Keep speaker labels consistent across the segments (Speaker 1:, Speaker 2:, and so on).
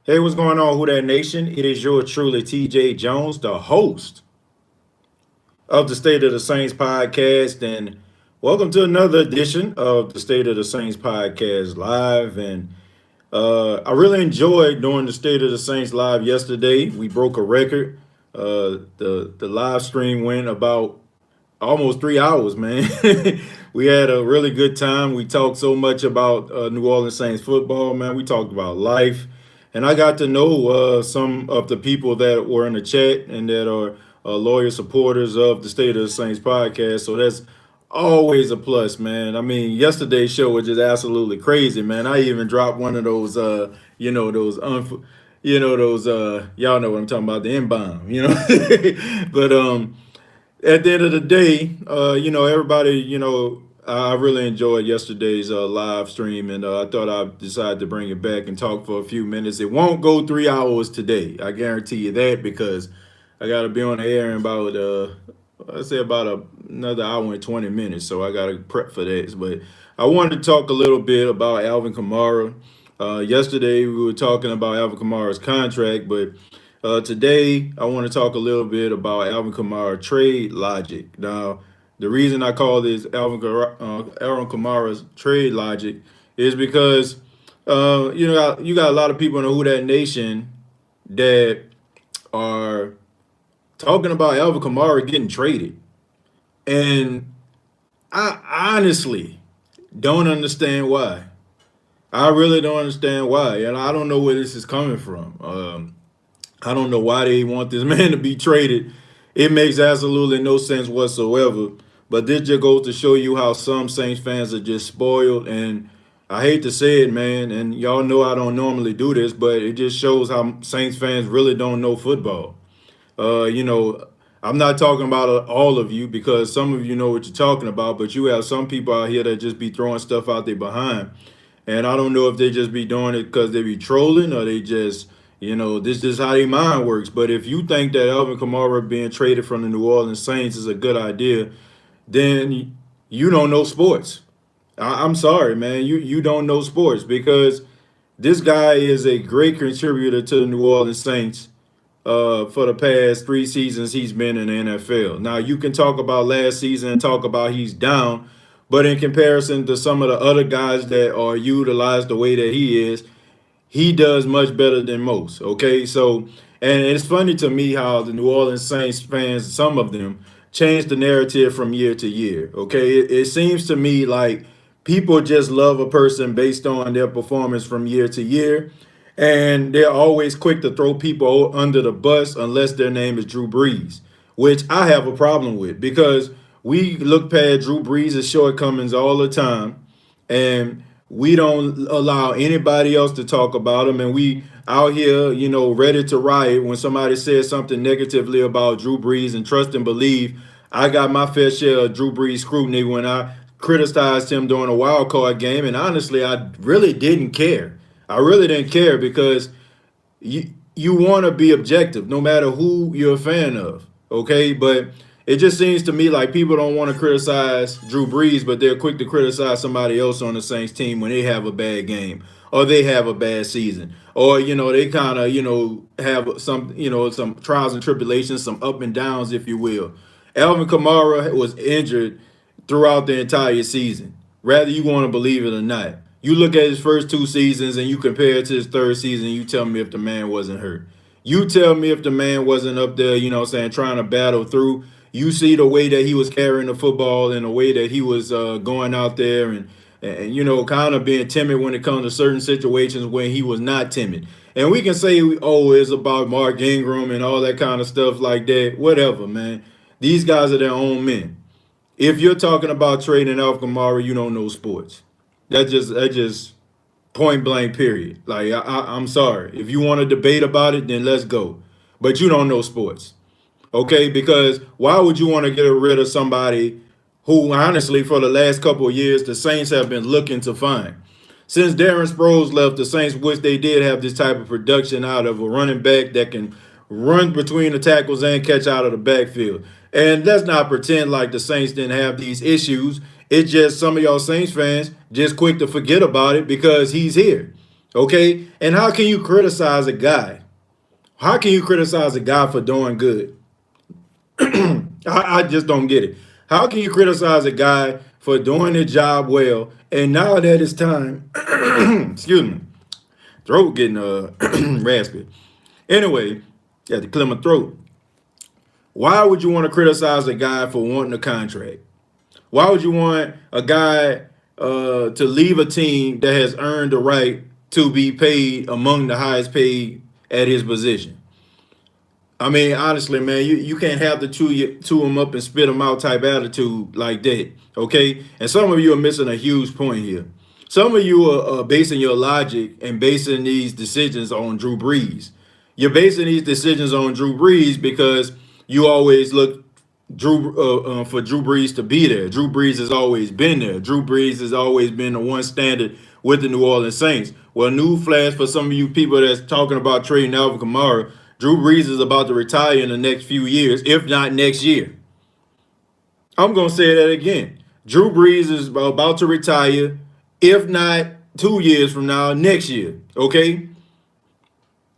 Speaker 1: Hey, what's going on, Who That Nation? It is your truly TJ Jones, the host of the State of the Saints podcast, and welcome to another edition of the State of the Saints podcast live. And I really enjoyed doing the State of the Saints live yesterday. We broke a record. The live stream went about almost 3 hours, man. We had a really good time. We talked so much about New Orleans Saints football, man. We talked about life, and I got to know some of the people that were in the chat and that are loyal supporters of the State of the Saints podcast. So that's always a plus, man. I mean, yesterday's show was just absolutely crazy, man. I even dropped one of those, y'all know what I'm talking about, the inbound. But at the end of the day, everybody, I really enjoyed yesterday's live stream, and I thought I'd decide to bring it back and talk for a few minutes. It won't go 3 hours today, I guarantee you that, because I got to be on the air in about, I'd say about another hour and 20 minutes, so I got to prep for that. But I wanted to talk a little bit about Alvin Kamara. Yesterday, we were talking about Alvin Kamara's contract, but today, I want to talk a little bit about Alvin Kamara trade logic. Now, the reason I call this Alvin Kamara's trade logic is because you got a lot of people in the Who That Nation that are talking about Alvin Kamara getting traded, and I honestly don't understand why. I really don't understand why, and I don't know where this is coming from. I don't know why they want this man to be traded. It makes absolutely no sense whatsoever. But this just goes to show you how some Saints fans are just spoiled. And I hate to say it, man. And y'all know I don't normally do this, but it just shows how Saints fans really don't know football. Uh, you know, I'm not talking about all of you because some of you know what you're talking about, but you have some people out here that just be throwing stuff out there behind. And I don't know if they just be doing it because they be trolling or they just, this is how their mind works. But if you think that Alvin Kamara being traded from the New Orleans Saints is a good idea, then you don't know sports. I'm sorry, man. You don't know sports because this guy is a great contributor to the New Orleans Saints for the past 3 seasons he's been in the NFL. Now you can talk about last season and talk about he's down, but in comparison to some of the other guys that are utilized the way that he does much better than most. Okay, so and it's funny to me how the New Orleans Saints fans, some of them, change the narrative from year to year. Okay, it seems to me like people just love a person based on their performance from year to year, and they're always quick to throw people under the bus unless their name is Drew Brees, which I have a problem with because we look past Drew Brees' shortcomings all the time, and we don't allow anybody else to talk about him. And we out here, ready to riot when somebody says something negatively about Drew Brees. And trust and believe, I got my fair share of Drew Brees scrutiny when I criticized him during a wild card game. And honestly, I really didn't care. I really didn't care because you want to be objective no matter who you're a fan of. Okay, but it just seems to me like people don't want to criticize Drew Brees, but they're quick to criticize somebody else on the Saints team when they have a bad game or they have a bad season, or they kind of have some trials and tribulations, some up and downs, if you will. Alvin Kamara was injured throughout the entire season, whether you want to believe it or not. You look at his first 2 seasons and you compare it to his third season, you tell me if the man wasn't hurt. You tell me if the man wasn't up there, trying to battle through. You see the way that he was carrying the football and the way that he was going out there and kind of being timid when it comes to certain situations when he was not timid. And we can say, oh, it's about Mark Ingram and all that kind of stuff like that. Whatever, man. These guys are their own men. If you're talking about trading Alvin Kamara, you don't know sports. That just point blank. Period. Like I'm sorry. If you want to debate about it, then let's go. But you don't know sports. Okay, because why would you want to get rid of somebody who, honestly, for the last couple of years, the Saints have been looking to find? Since Darren Sproles left, the Saints wish they did have this type of production out of a running back that can run between the tackles and catch out of the backfield. And let's not pretend like the Saints didn't have these issues. It's just some of y'all Saints fans just quick to forget about it because he's here. Okay? And how can you criticize a guy? How can you criticize a guy for doing good? I just don't get it. How can you criticize a guy for doing his job well, and now that it's time, excuse me, throat getting raspy. Anyway, got to clear my throat. Why would you want to criticize a guy for wanting a contract? Why would you want a guy to leave a team that has earned the right to be paid among the highest paid at his position? I mean, honestly, man, you can't have the chew them up and spit them out type attitude like that, okay? And some of you are missing a huge point here. Some of you are basing your logic and basing these decisions on Drew Brees. You're basing these decisions on Drew Brees because you always look for Drew Brees to be there. Drew Brees has always been there. Drew Brees has always been the one standard with the New Orleans Saints. Well, newsflash for some of you people that's talking about trading Alvin Kamara, Drew Brees is about to retire in the next few years, if not next year. I'm going to say that again. Drew Brees is about to retire, if not 2 years from now, next year. Okay?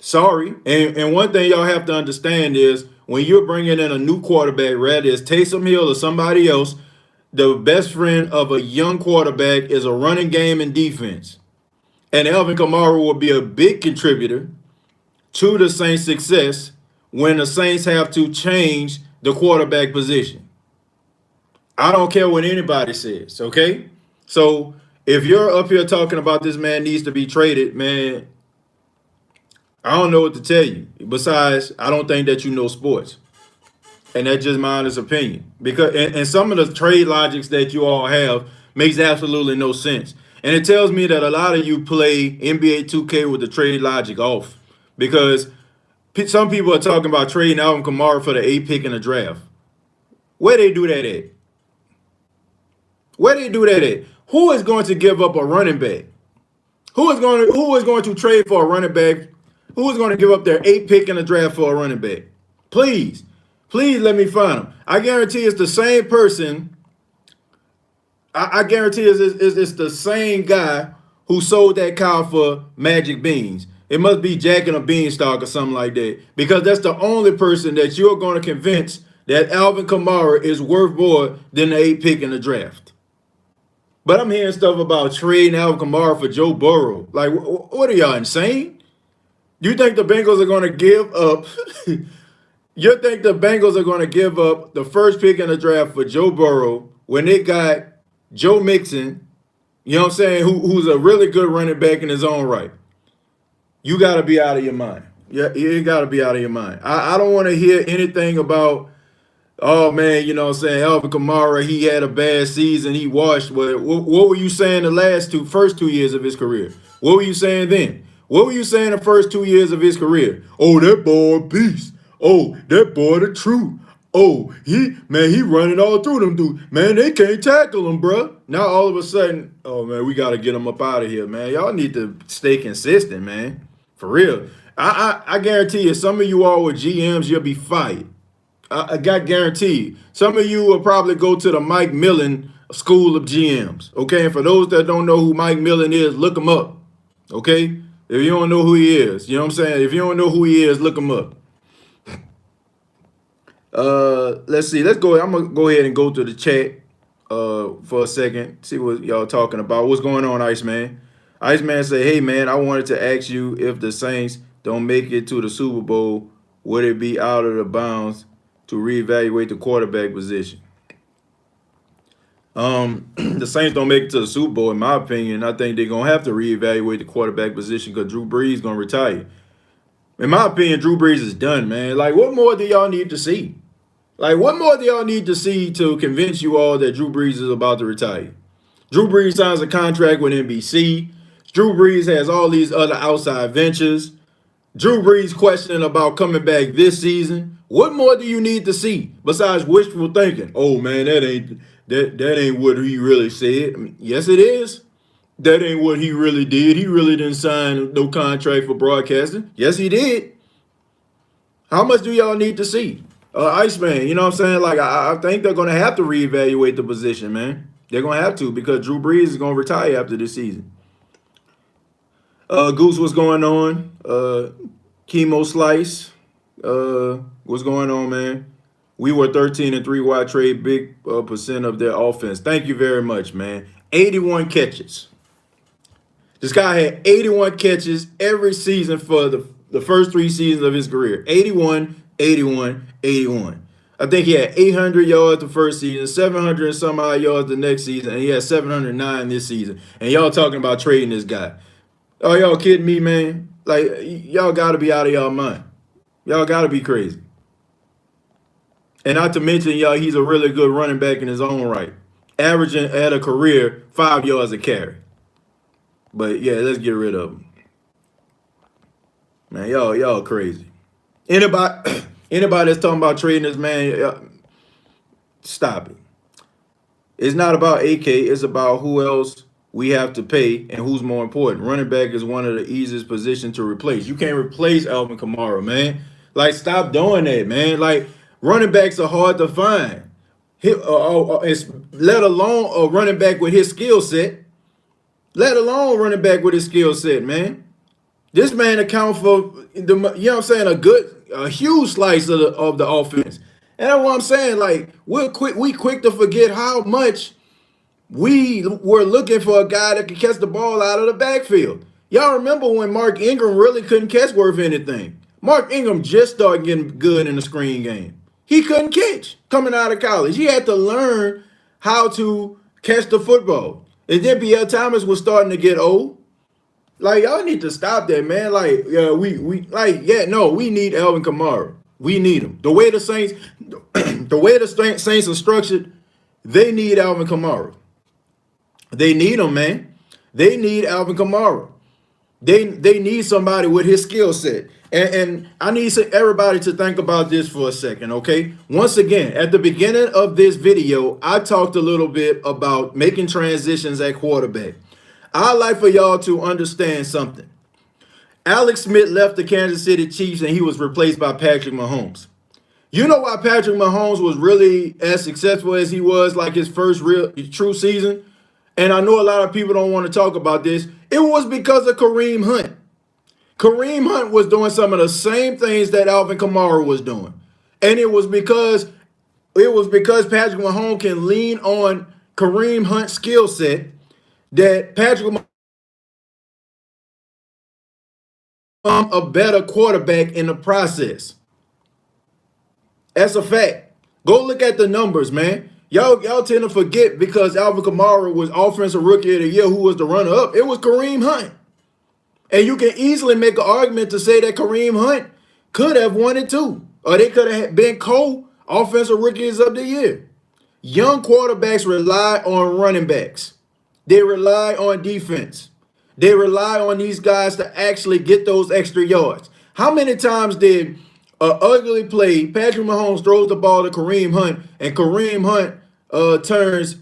Speaker 1: Sorry. And one thing y'all have to understand is when you're bringing in a new quarterback, whether it's Taysom Hill or somebody else, the best friend of a young quarterback is a running game and defense. And Alvin Kamara will be a big contributor to the Saints' success when the Saints have to change the quarterback position. I don't care what anybody says, okay? So if you're up here talking about this man needs to be traded, man, I don't know what to tell you. Besides, I don't think that you know sports. And that's just my honest opinion. Because and some of the trade logics that you all have makes absolutely no sense. And it tells me that a lot of you play NBA 2K with the trade logic off. Because some people are talking about trading Alvin Kamara for the 8th pick in the draft. Where they do that at? Where they do that at? Who is going to give up a running back? Who is going to trade for a running back? Who is going to give up their 8th pick in the draft for a running back? Please, please let me find them. I guarantee it's the same person. I guarantee it's the same guy who sold that cow for magic beans. It must be Jack and a Beanstalk or something like that. Because that's the only person that you're going to convince that Alvin Kamara is worth more than the 8th pick in the draft. But I'm hearing stuff about trading Alvin Kamara for Joe Burrow. Like, what are y'all, insane? You think the Bengals are going to give up? You think the Bengals are going to give up the 1st pick in the draft for Joe Burrow when they got Joe Mixon, you know what I'm saying, who's a really good running back in his own right? You got to be out of your mind. Yeah, you got to be out of your mind. I don't want to hear anything about, oh, man, you know what I'm saying, Alvin Kamara, he had a bad season, he washed. What were you saying the first 2 years of his career? What were you saying then? What were you saying the first 2 years of his career? Oh, that boy a beast. Oh, that boy the truth. Oh, he running all through them dudes. Man, they can't tackle him, bro. Now all of a sudden, oh, man, we got to get him up out of here, man. Y'all need to stay consistent, man. For real. I guarantee you, some of you all with GMs, you'll be fired. I got guaranteed. Some of you will probably go to the Mike Millen School of GMs. Okay, and for those that don't know who Mike Millen is, look him up. Okay, if you don't know who he is, you know what I'm saying. If you don't know who he is, look him up. Let's see. Let's go. I'm gonna go ahead and go to the chat for a second. See what y'all talking about. What's going on, Iceman? Iceman say, "Hey man, I wanted to ask you if the Saints don't make it to the Super Bowl, would it be out of the bounds to reevaluate the quarterback position?" The Saints don't make it to the Super Bowl, in my opinion. I think they're gonna have to reevaluate the quarterback position because Drew Brees is gonna retire. In my opinion, Drew Brees is done, man. Like, what more do y'all need to see? Like, what more do y'all need to see to convince you all that Drew Brees is about to retire? Drew Brees signs a contract with NBC. Drew Brees has all these other outside ventures. Drew Brees questioning about coming back this season. What more do you need to see besides wishful thinking? Oh man, that ain't what he really said. I mean, yes, it is. That ain't what he really did. He really didn't sign no contract for broadcasting. Yes, he did. How much do y'all need to see? Iceman, you know what I'm saying? Like, I think they're going to have to reevaluate the position, man. They're going to have to because Drew Brees is going to retire after this season. Goose, what's going on? Chemo Slice, what's going on, man? We were 13-3. Wide trade big percent of their offense. Thank you very much, man. 81 catches. This guy had 81 catches every season for the first 3 seasons of his career. 81, 81, 81. I think he had 800 yards the first season, 700 and some odd yards the next season, and he had 709 this season. And y'all talking about trading this guy. Oh, y'all kidding me, man? Like, y'all got to be out of y'all mind. Y'all got to be crazy. And not to mention, y'all, he's a really good running back in his own right. Averaging at a career 5 yards a carry. But, yeah, let's get rid of him. Man, y'all crazy. Anybody that's talking about trading this man, stop it. It's not about AK. It's about who else we have to pay and who's more important. Running back is one of the easiest positions to replace. You can't replace Alvin Kamara, man. Like, stop doing that, man. Like, running backs are hard to find. Let alone a running back with his skill set. Let alone running back with his skill set, man. This man account for a huge slice of the offense. And that's what I'm saying. Like, we quick to forget how much we were looking for a guy that could catch the ball out of the backfield. Y'all remember when Mark Ingram really couldn't catch worth anything? Mark Ingram just started getting good in the screen game. He couldn't catch coming out of college. He had to learn how to catch the football. And then Pierre Thomas was starting to get old. Like, y'all need to stop that, man. Like, we need Alvin Kamara. We need him. The way the Saints are structured, they need Alvin Kamara. They need him, man. They need Alvin Kamara. They need somebody with his skill set. And I need everybody to think about this for a second, okay? Once again, at the beginning of this video, I talked a little bit about making transitions at quarterback. I'd like for y'all to understand something. Alex Smith left the Kansas City Chiefs and he was replaced by Patrick Mahomes. You know why Patrick Mahomes was really as successful as he was, like his first real true season? And I know a lot of people don't want to talk about this. It was because of Kareem Hunt. Kareem Hunt was doing some of the same things that Alvin Kamara was doing. And it was because Patrick Mahomes can lean on Kareem Hunt's skill set that Patrick Mahomes become a better quarterback in the process. That's a fact. Go look at the numbers, man. Y'all tend to forget because Alvin Kamara was Offensive Rookie of the Year. Who was the runner-up? It was Kareem Hunt. And you can easily make an argument to say that Kareem Hunt could have won it too. Or they could have been co-Offensive Rookies of the Year. Young quarterbacks rely on running backs. They rely on defense. They rely on these guys to actually get those extra yards. How many times did an ugly play, Patrick Mahomes throws the ball to Kareem Hunt, and Kareem Hunt turns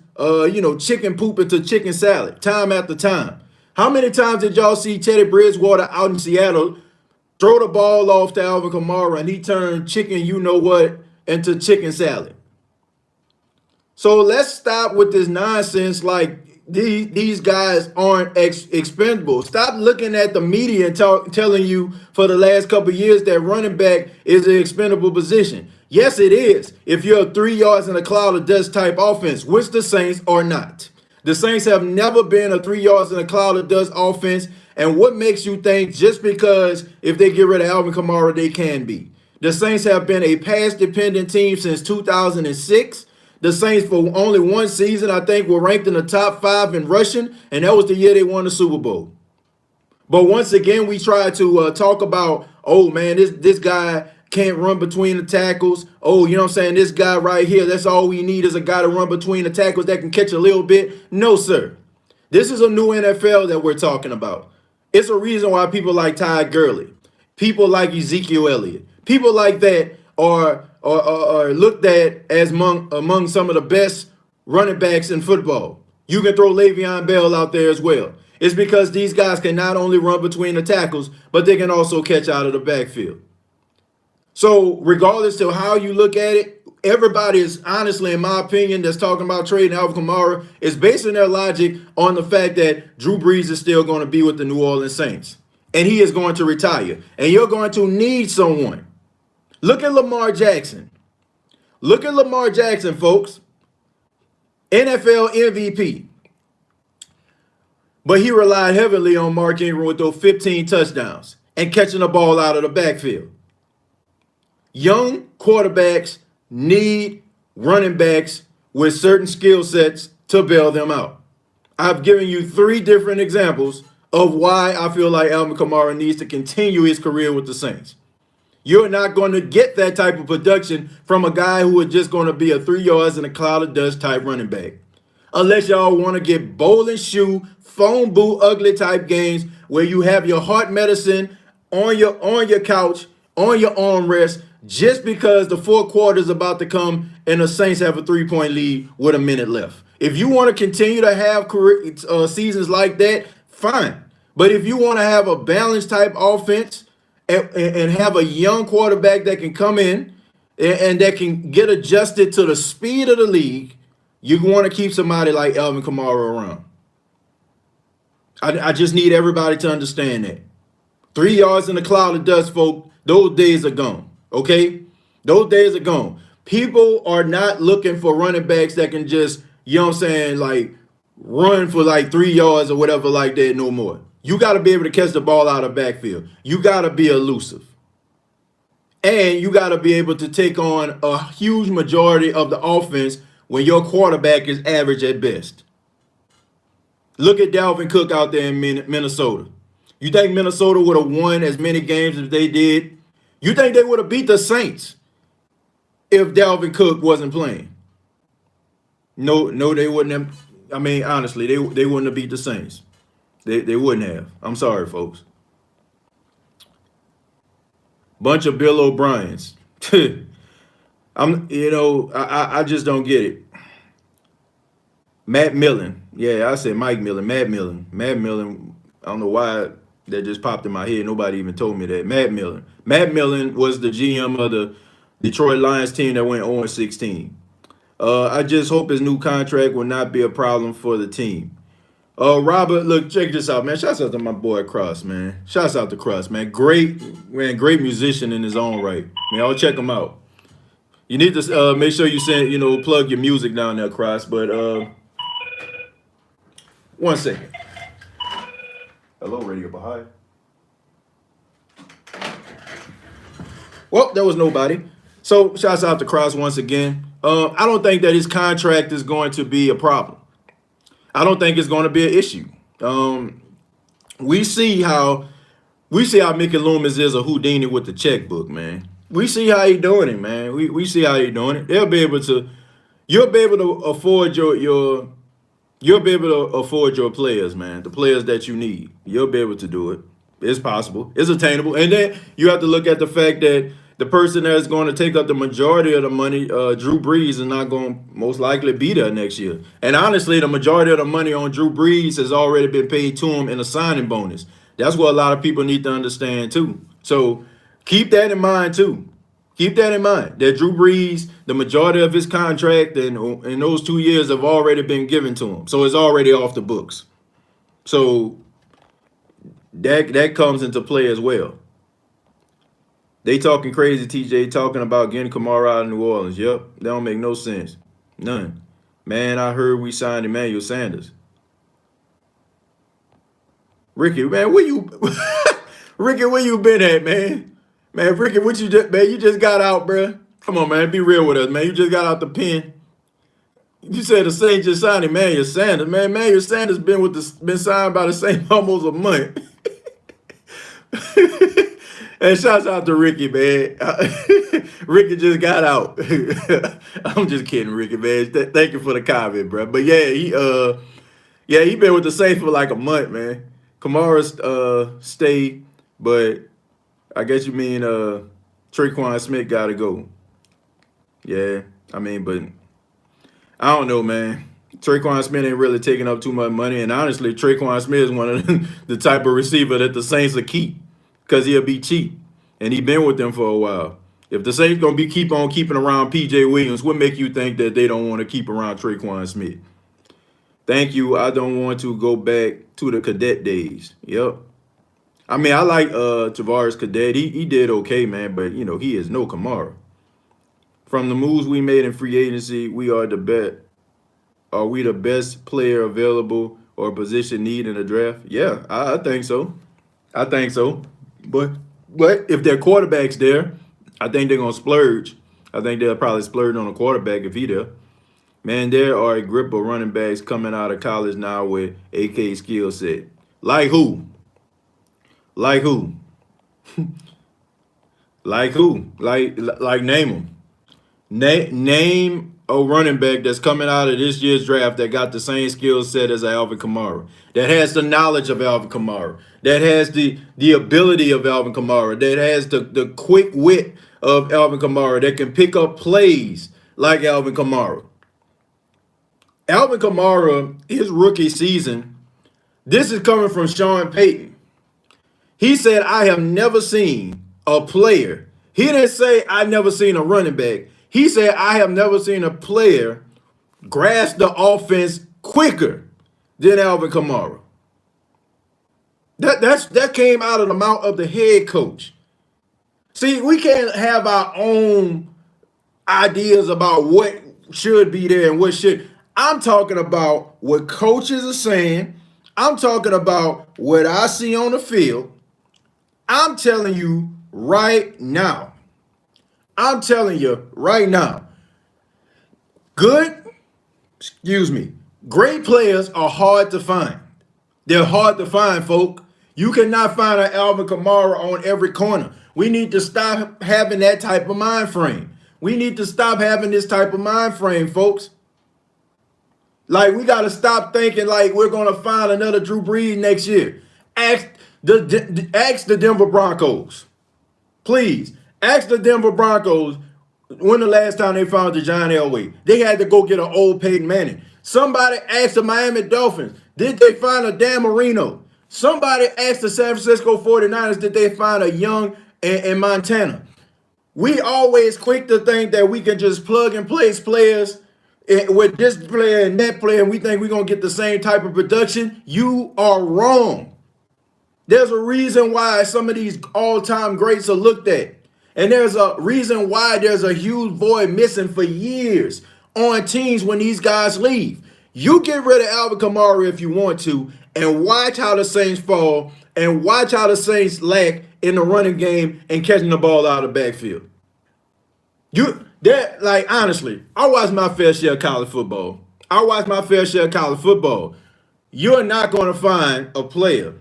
Speaker 1: chicken poop into chicken salad time after time? How many times did y'all see Teddy Bridgewater out in Seattle throw the ball off to Alvin Kamara and he turned chicken you-know-what into chicken salad? So let's stop with this nonsense like these guys aren't expendable. Stop looking at the media and telling you for the last couple of years that running back is an expendable position. Yes, it is. If you're a 3 yards in a cloud of dust type offense, which the Saints are not. The Saints have never been a 3 yards in a cloud of dust offense. And what makes you think just because if they get rid of Alvin Kamara, they can be? The Saints have been a pass-dependent team since 2006. The Saints, for only one season, I think, were ranked in the top 5 in rushing, and that was the year they won the Super Bowl. But once again, we try to talk about, oh, man, this guy can't run between the tackles. Oh, you know what I'm saying? This guy right here, that's all we need is a guy to run between the tackles that can catch a little bit. No, sir. This is a new NFL that we're talking about. It's a reason why people like Ty Gurley, people like Ezekiel Elliott, people like that are looked at as among some of the best running backs in football. You can throw Le'Veon Bell out there as well. It's because these guys can not only run between the tackles, but they can also catch out of the backfield. So regardless of how you look at it, everybody is honestly, in my opinion, that's talking about trading Alvin Kamara is basing their logic on the fact that Drew Brees is still going to be with the New Orleans Saints. and he is going to retire. And you're going to need someone. Look at Lamar Jackson. Look at Lamar Jackson, folks. NFL MVP. But he relied heavily on Mark Ingram with those 15 touchdowns and catching the ball out of the backfield. Young quarterbacks need running backs with certain skill sets to bail them out. I've given you 3 different examples of why I feel like Alvin Kamara needs to continue his career with the Saints. You're not going to get that type of production from a guy who is just going to be a 3 yards in a cloud of dust type running back. Unless y'all want to get bowl and shoe, phone booth, ugly type games where you have your heart medicine on your couch, on your armrest, just because the 4th quarter is about to come and the Saints have a 3-point lead with a minute left. If you want to continue to have seasons like that, fine. But if you want to have a balanced type offense and have a young quarterback that can come in and that can get adjusted to the speed of the league, you want to keep somebody like Alvin Kamara around. I just need everybody to understand that. 3 yards in a cloud of dust, folks, those days are gone. Okay? Those days are gone. People are not looking for running backs that can just, you know what I'm saying, like run for like 3 yards or whatever like that no more. You got to be able to catch the ball out of the backfield. You got to be elusive. And you got to be able to take on a huge majority of the offense when your quarterback is average at best. Look at Dalvin Cook out there in Minnesota. You think Minnesota would have won as many games as they did? You think they would have beat the Saints if Dalvin Cook wasn't playing? No, they wouldn't have. I mean, honestly, they wouldn't have beat the Saints. They wouldn't have. I'm sorry, folks. Bunch of Bill O'Briens. I just don't get it. Matt Millen. Yeah, I said Mike Millen. Matt Millen. Matt Millen. I don't know why that just popped in my head. Nobody even told me that. Matt Millen. Matt Millen was the GM of the Detroit Lions team that went 0-16. I just hope his new contract will not be a problem for the team. Robert, look, check this out, man. Shouts out to my boy Cross, man. Shouts out to Cross, man. Great musician in his own right. Man, I'll check him out. You need to make sure you plug your music down there, Cross. But 1 second. Hello, Radio Baha'i. Well, there was nobody. So, shouts out to Cross once again. I don't think that his contract is going to be a problem. I don't think it's going to be an issue. We see how Mickey Loomis is a Houdini with the checkbook, man. We see how he doing it, man. We see how he doing it. You'll be able to afford your players, man. The players that you need. You'll be able to do it. It's possible. It's attainable. And then you have to look at the fact that the person that's going to take up the majority of the money, Drew Brees, is not going to most likely be there next year. And honestly, the majority of the money on Drew Brees has already been paid to him in a signing bonus. That's what a lot of people need to understand, too. So keep that in mind, too. Keep that in mind, that Drew Brees, the majority of his contract in those 2 years have already been given to him. So it's already off the books. So that comes into play as well. They talking crazy, TJ, talking about getting Kamara out of New Orleans. Yep, that don't make no sense. None. Man, I heard we signed Emmanuel Sanders. Ricky, man, where you been at, man? Man, Ricky, you just got out, bro. Come on, man, be real with us, man. You just got out the pen. You said the Saints just signed Emmanuel Sanders. Man, Emmanuel Sanders been signed by the Saints almost a month. And shouts out to Ricky, man. Ricky just got out. I'm just kidding, Ricky, man. Thank you for the comment, bro. But yeah, he been with the Saints for like a month, man. Kamara stayed, but I guess you mean Traquan Smith got to go. Yeah, I mean, but I don't know, man. Traquan Smith ain't really taking up too much money, and honestly, Traquan Smith is one of the type of receiver that the Saints will keep. Because he'll be cheap. And he been with them for a while. If the Saints going to keep on keeping around P.J. Williams, what make you think that they don't want to keep around Traquan Smith? Thank you. I don't want to go back to the cadet days. Yep. I mean, I like Tavares Cadet. He did okay, man, but he is no Kamara. From the moves we made in free agency, we are the best. Are we the best player available or position need in the draft? Yeah, I think so. I think so. But but if their quarterback's there, I think they're gonna splurge. I think they'll probably splurge on a quarterback if he there. Man, there are a grip of running backs coming out of college now with AK skill set. Like who? Like who? Like who? Like name them. Name a running back that's coming out of this year's draft that got the same skill set as Alvin Kamara, that has the knowledge of Alvin Kamara, that has the ability of Alvin Kamara, that has the quick wit of Alvin Kamara, that can pick up plays like Alvin Kamara. Alvin Kamara, his rookie season, this is coming from Sean Payton. He said, I have never seen a player. He didn't say, I never seen a running back. He said, I have never seen a player grasp the offense quicker than Alvin Kamara. That came out of the mouth of the head coach. See, we can't have our own ideas about what should be there and what should. I'm talking about what coaches are saying. I'm talking about what I see on the field. I'm telling you right now. I'm telling you right now. Great players are hard to find. They're hard to find, folk. You cannot find an Alvin Kamara on every corner. We need to stop having that type of mind frame. We need to stop having this type of mind frame, folks. Like, we got to stop thinking like we're going to find another Drew Brees next year. Ask the Denver Broncos. Please, ask the Denver Broncos when the last time they found John Elway. They had to go get an old Peyton Manning. Somebody asked the Miami Dolphins, did they find a Dan Marino? Somebody asked the San Francisco 49ers, did they find a Young in Montana? We always quick to think that we can just plug and place players with this player and that player, and we think we're going to get the same type of production. You are wrong. There's a reason why some of these all-time greats are looked at. And there's a reason why there's a huge void missing for years on teams when these guys leave. You get rid of Alvin Kamara if you want to, and watch how the Saints fall, and watch how the Saints lack in the running game and catching the ball out of the backfield. Honestly, I watch my fair share of college football. You're not going to find a player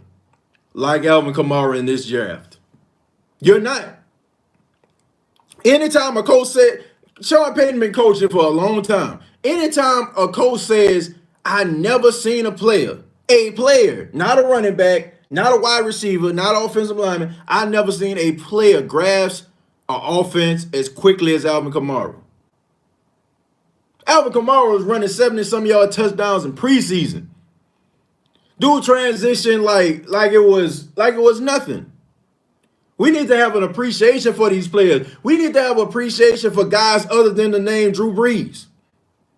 Speaker 1: like Alvin Kamara in this draft. You're not. Anytime a coach said, Sean Payton been coaching for a long time. Anytime a coach says, I never seen a player, not a running back, not a wide receiver, not an offensive lineman, I never seen a player grasp an offense as quickly as Alvin Kamara. Alvin Kamara was running 70-some yard touchdowns in preseason. Dude transition like it was nothing. We need to have an appreciation for these players. We need to have appreciation for guys other than the name Drew Brees.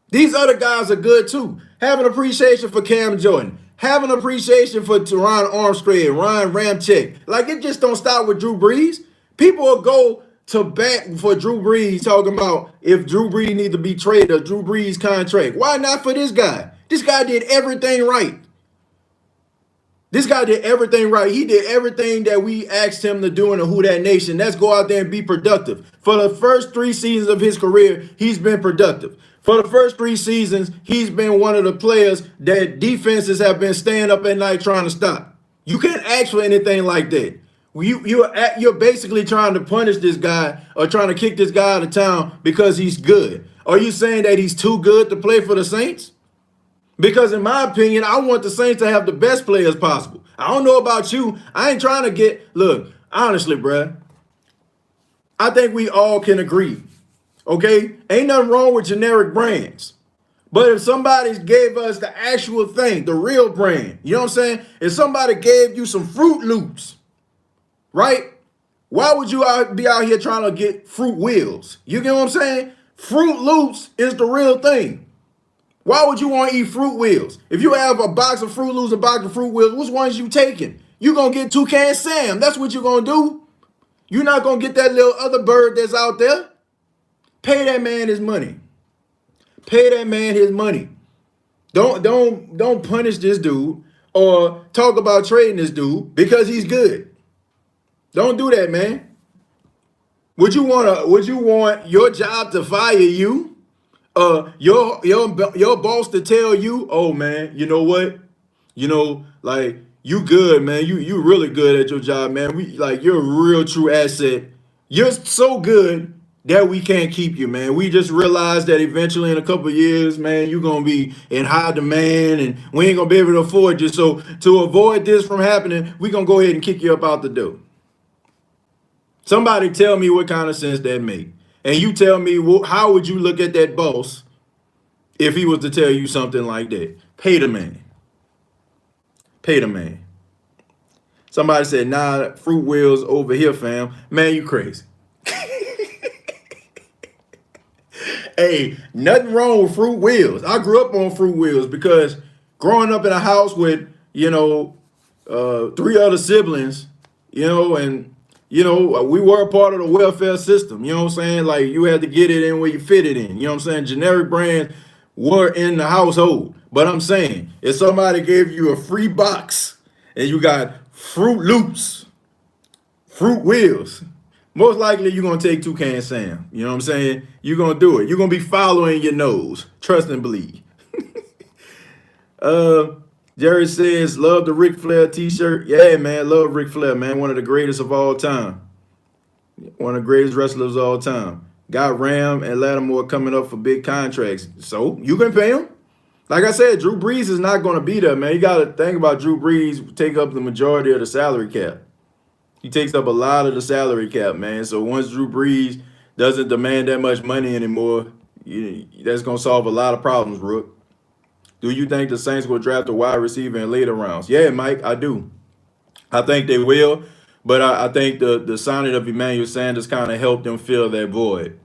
Speaker 1: These other guys are good too. Have an appreciation for Cam Jordan. Have an appreciation for Teron Armstead, Ryan Ramczyk. Like, it just don't stop with Drew Brees. People will go to bat for Drew Brees talking about if Drew Brees needs to be traded or Drew Brees contract. Why not for this guy? This guy did everything right. He did everything that we asked him to do in the Who Dat Nation. That's go out there and be productive. For the first 3 seasons of his career, he's been productive. For the first 3 seasons, he's been one of the players that defenses have been staying up at night trying to stop. You can't ask for anything like that. You're basically trying to punish this guy or trying to kick this guy out of town because he's good. Are you saying that he's too good to play for the Saints? Because in my opinion, I want the Saints to have the best players possible. I don't know about you. I ain't trying to honestly, bruh, I think we all can agree, okay? Ain't nothing wrong with generic brands. But if somebody gave us the actual thing, the real brand, you know what I'm saying? If somebody gave you some Fruit Loops, right? Why would you be out here trying to get Fruit Wheels? You get what I'm saying? Fruit Loops is the real thing. Why would you want to eat Fruit Wheels? If you have a box of Fruit Loops, a box of Fruit Wheels, which ones you taking? You're going to get Toucan Sam. That's what you're going to do. You're not going to get that little other bird that's out there. Pay that man his money. Pay that man his money. Don't punish this dude or talk about trading this dude because he's good. Don't do that, man. Would you want your job to fire you? Your boss to tell you, oh man, you know what? Like you good, man. You really good at your job, man. You're a real true asset. You're so good that we can't keep you, man. We just realized that eventually in a couple of years, man, you're gonna be in high demand and we ain't gonna be able to afford you. So to avoid this from happening, we're gonna go ahead and kick you up out the door. Somebody tell me what kind of sense that make. And you tell me, how would you look at that boss if he was to tell you something like that? Pay the man. Pay the man. Somebody said, nah, Fruit Wheels over here, fam. Man, you crazy. Hey, nothing wrong with Fruit Wheels. I grew up on Fruit Wheels because growing up in a house with, three other siblings, and we were a part of the welfare system. You know what I'm saying? Like you had to get it in where you fit it in. You know what I'm saying? Generic brands were in the household. But I'm saying if somebody gave you a free box and you got Fruit Loops, Fruit Wheels, most likely you're going to take Toucan Sam. You know what I'm saying? You're going to do it. You're going to be following your nose. Trust and believe. Jerry says, love the Ric Flair t-shirt. Yeah, man, love Ric Flair, man. One of the greatest of all time. One of the greatest wrestlers of all time. Got Ram and Lattimore coming up for big contracts. So you can pay him. Like I said, Drew Brees is not going to be there, man. You got to think about Drew Brees take up the majority of the salary cap. He takes up a lot of the salary cap, man. So once Drew Brees doesn't demand that much money anymore, that's going to solve a lot of problems, Rook. Do you think the Saints will draft a wide receiver in later rounds? Yeah, Mike, I do. I think they will, but I think the signing of Emmanuel Sanders kind of helped them fill that void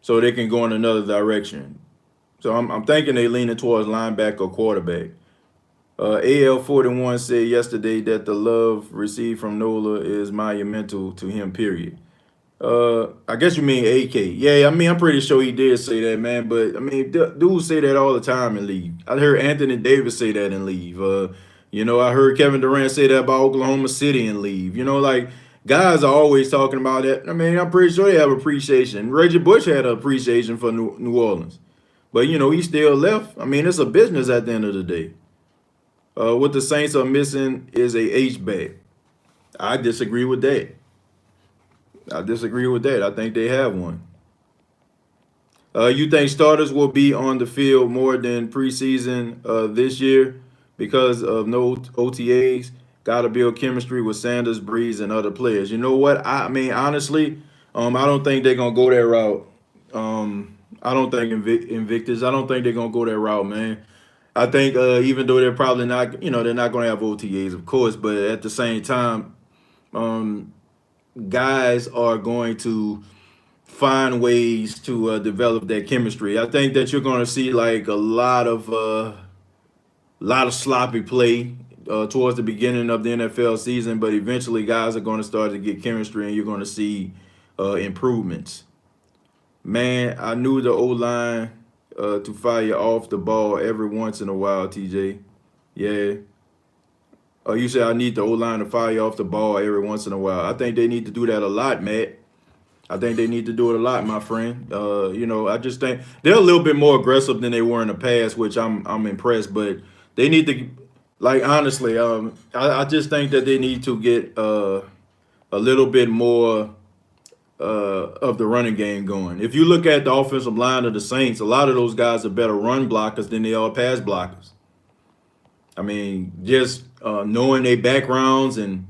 Speaker 1: so they can go in another direction. So I'm thinking they leaning towards linebacker or quarterback. AL41 said yesterday that the love received from Nola is monumental to him, period. I guess you mean AK. Yeah, I mean, I'm pretty sure he did say that, man. But, I mean, dudes say that all the time and leave. I heard Anthony Davis say that and leave. I heard Kevin Durant say that about Oklahoma City and leave. Guys are always talking about that. I mean, I'm pretty sure they have appreciation. Reggie Bush had an appreciation for New Orleans. But, he still left. I mean, it's a business at the end of the day. What the Saints are missing is a H-back. I disagree with that. I think they have one. You think starters will be on the field more than preseason this year because of no OTAs? Got to build chemistry with Sanders, Breeze, and other players. You know what? I mean, honestly, I don't think they're going to go that route. I don't think Invictus. I don't think they're going to go that route, man. I think even though they're probably not, they're not going to have OTAs, of course, but at the same time, guys are going to find ways to develop that chemistry. I think that you're going to see like a lot of sloppy play towards the beginning of the NFL season, but eventually guys are going to start to get chemistry and you're going to see improvements. Man, I knew the O-line to fire off the ball every once in a while, TJ. Yeah. You said I need the O-line to fire off the ball every once in a while. I think they need to do that a lot, Matt. I think they need to do it a lot, my friend. I just think they're a little bit more aggressive than they were in the past, which I'm impressed. But they need to, like, honestly, I just think that they need to get a little bit more of the running game going. If you look at the offensive line of the Saints, a lot of those guys are better run blockers than they are pass blockers. I mean, just knowing their backgrounds and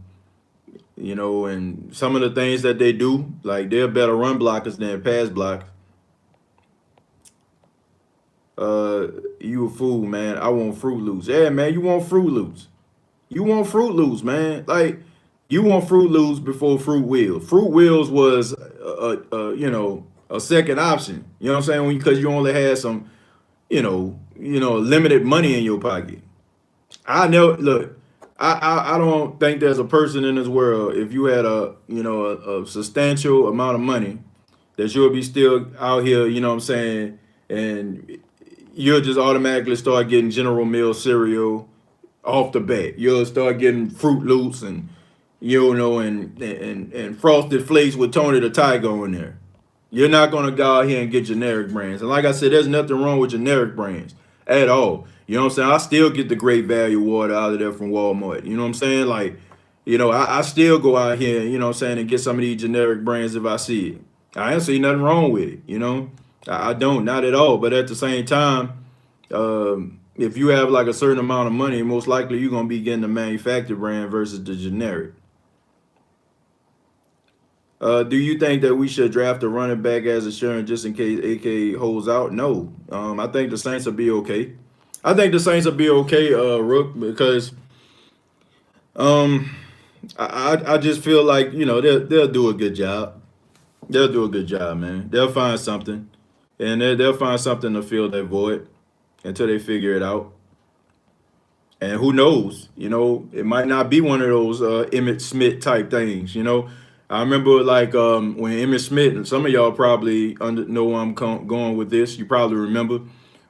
Speaker 1: some of the things that they do, like they're better run blockers than pass blockers. You a fool, man. I want Fruit Loops. Yeah, man, you want Fruit Loops. You want Fruit Loops, man. Like, you want Fruit Loops before Fruit Wheels. Fruit Wheels was a second option. You know what I'm saying? Because you only had some, limited money in your pocket. I know. Look, I don't think there's a person in this world, if you had a substantial amount of money, that you'll be still out here, you know what I'm saying, and you'll just automatically start getting General Mills cereal off the bat. You'll start getting Fruit Loops and and Frosted Flakes with Tony the Tiger in there. You're not gonna go out here and get generic brands. And like I said, there's nothing wrong with generic brands at all. You know what I'm saying? I still get the great value water out of there from Walmart. You know what I'm saying? Like, I still go out here, you know what I'm saying, and get some of these generic brands if I see it. I don't see nothing wrong with it. I don't, not at all. But at the same time, if you have like a certain amount of money, most likely you're gonna be getting the manufactured brand versus the generic. Do you think that we should draft a running back as insurance just in case AK holds out? No. I think the Saints will be okay. I think the Saints will be okay, Rook, because um, I just feel like they'll do a good job. They'll do a good job, man. They'll find something, and they'll find something to fill that void until they figure it out. And who knows? It might not be one of those Emmett Smith type things. I remember like when Emmett Smith, and some of y'all probably know where I'm going with this. You probably remember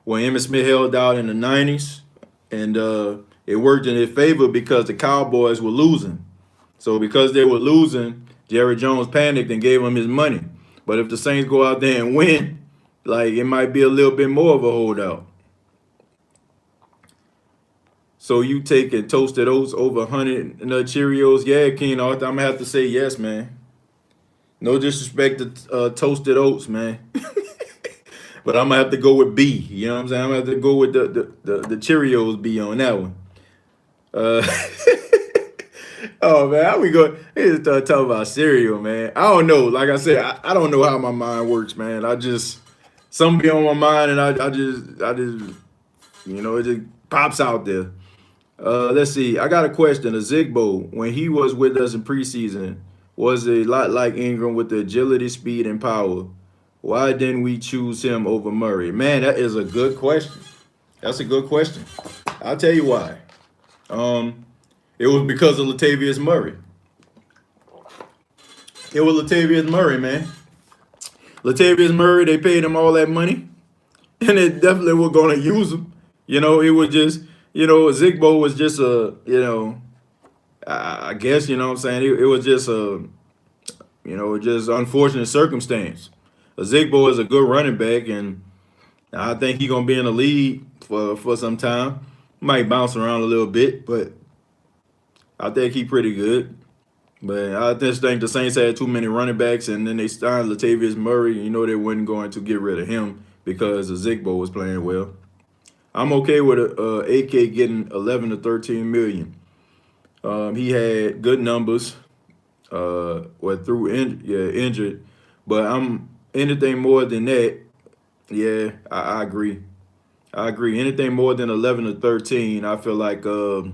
Speaker 1: when Emmett Smith held out in the '90s, and it worked in his favor because the Cowboys were losing. So because they were losing, Jerry Jones panicked and gave him his money. But if the Saints go out there and win, like it might be a little bit more of a holdout. So you taking toasted oats over honey nut Cheerios? Yeah, King Arthur, I'm gonna have to say yes, man. No disrespect to toasted oats, man, but I'm gonna have to go with B. You know what I'm saying? I'm gonna have to go with the Cheerios B on that one. Uh, oh man, how we go? Let's start talking about cereal, man. I don't know. Like I said, I don't know how my mind works, man. I just something be on my mind, and I just it just pops out there. Let's see. I got a question. A Zigbo, when he was with us in preseason, was a lot like Ingram with the agility, speed, and power. Why didn't we choose him over Murray? Man, that is a good question. That's a good question. I'll tell you why. Um, it was because of Latavius Murray. It was Latavius Murray, man. Latavius Murray, they paid him all that money, and they definitely were going to use him. It was just, Zigbo was just I guess, what I'm saying, it was just just unfortunate circumstance. Zigbo is a good running back, and I think he's gonna be in the league for some time. Might bounce around a little bit, but I think he's pretty good. But I just think the Saints had too many running backs, and then they signed Latavius Murray. They weren't going to get rid of him because Zigbo was playing well. I'm okay with AK getting 11 to 13 million. He had good numbers, through injured, but I'm anything more than that. Yeah, I agree. I agree. Anything more than 11 to 13, I feel like a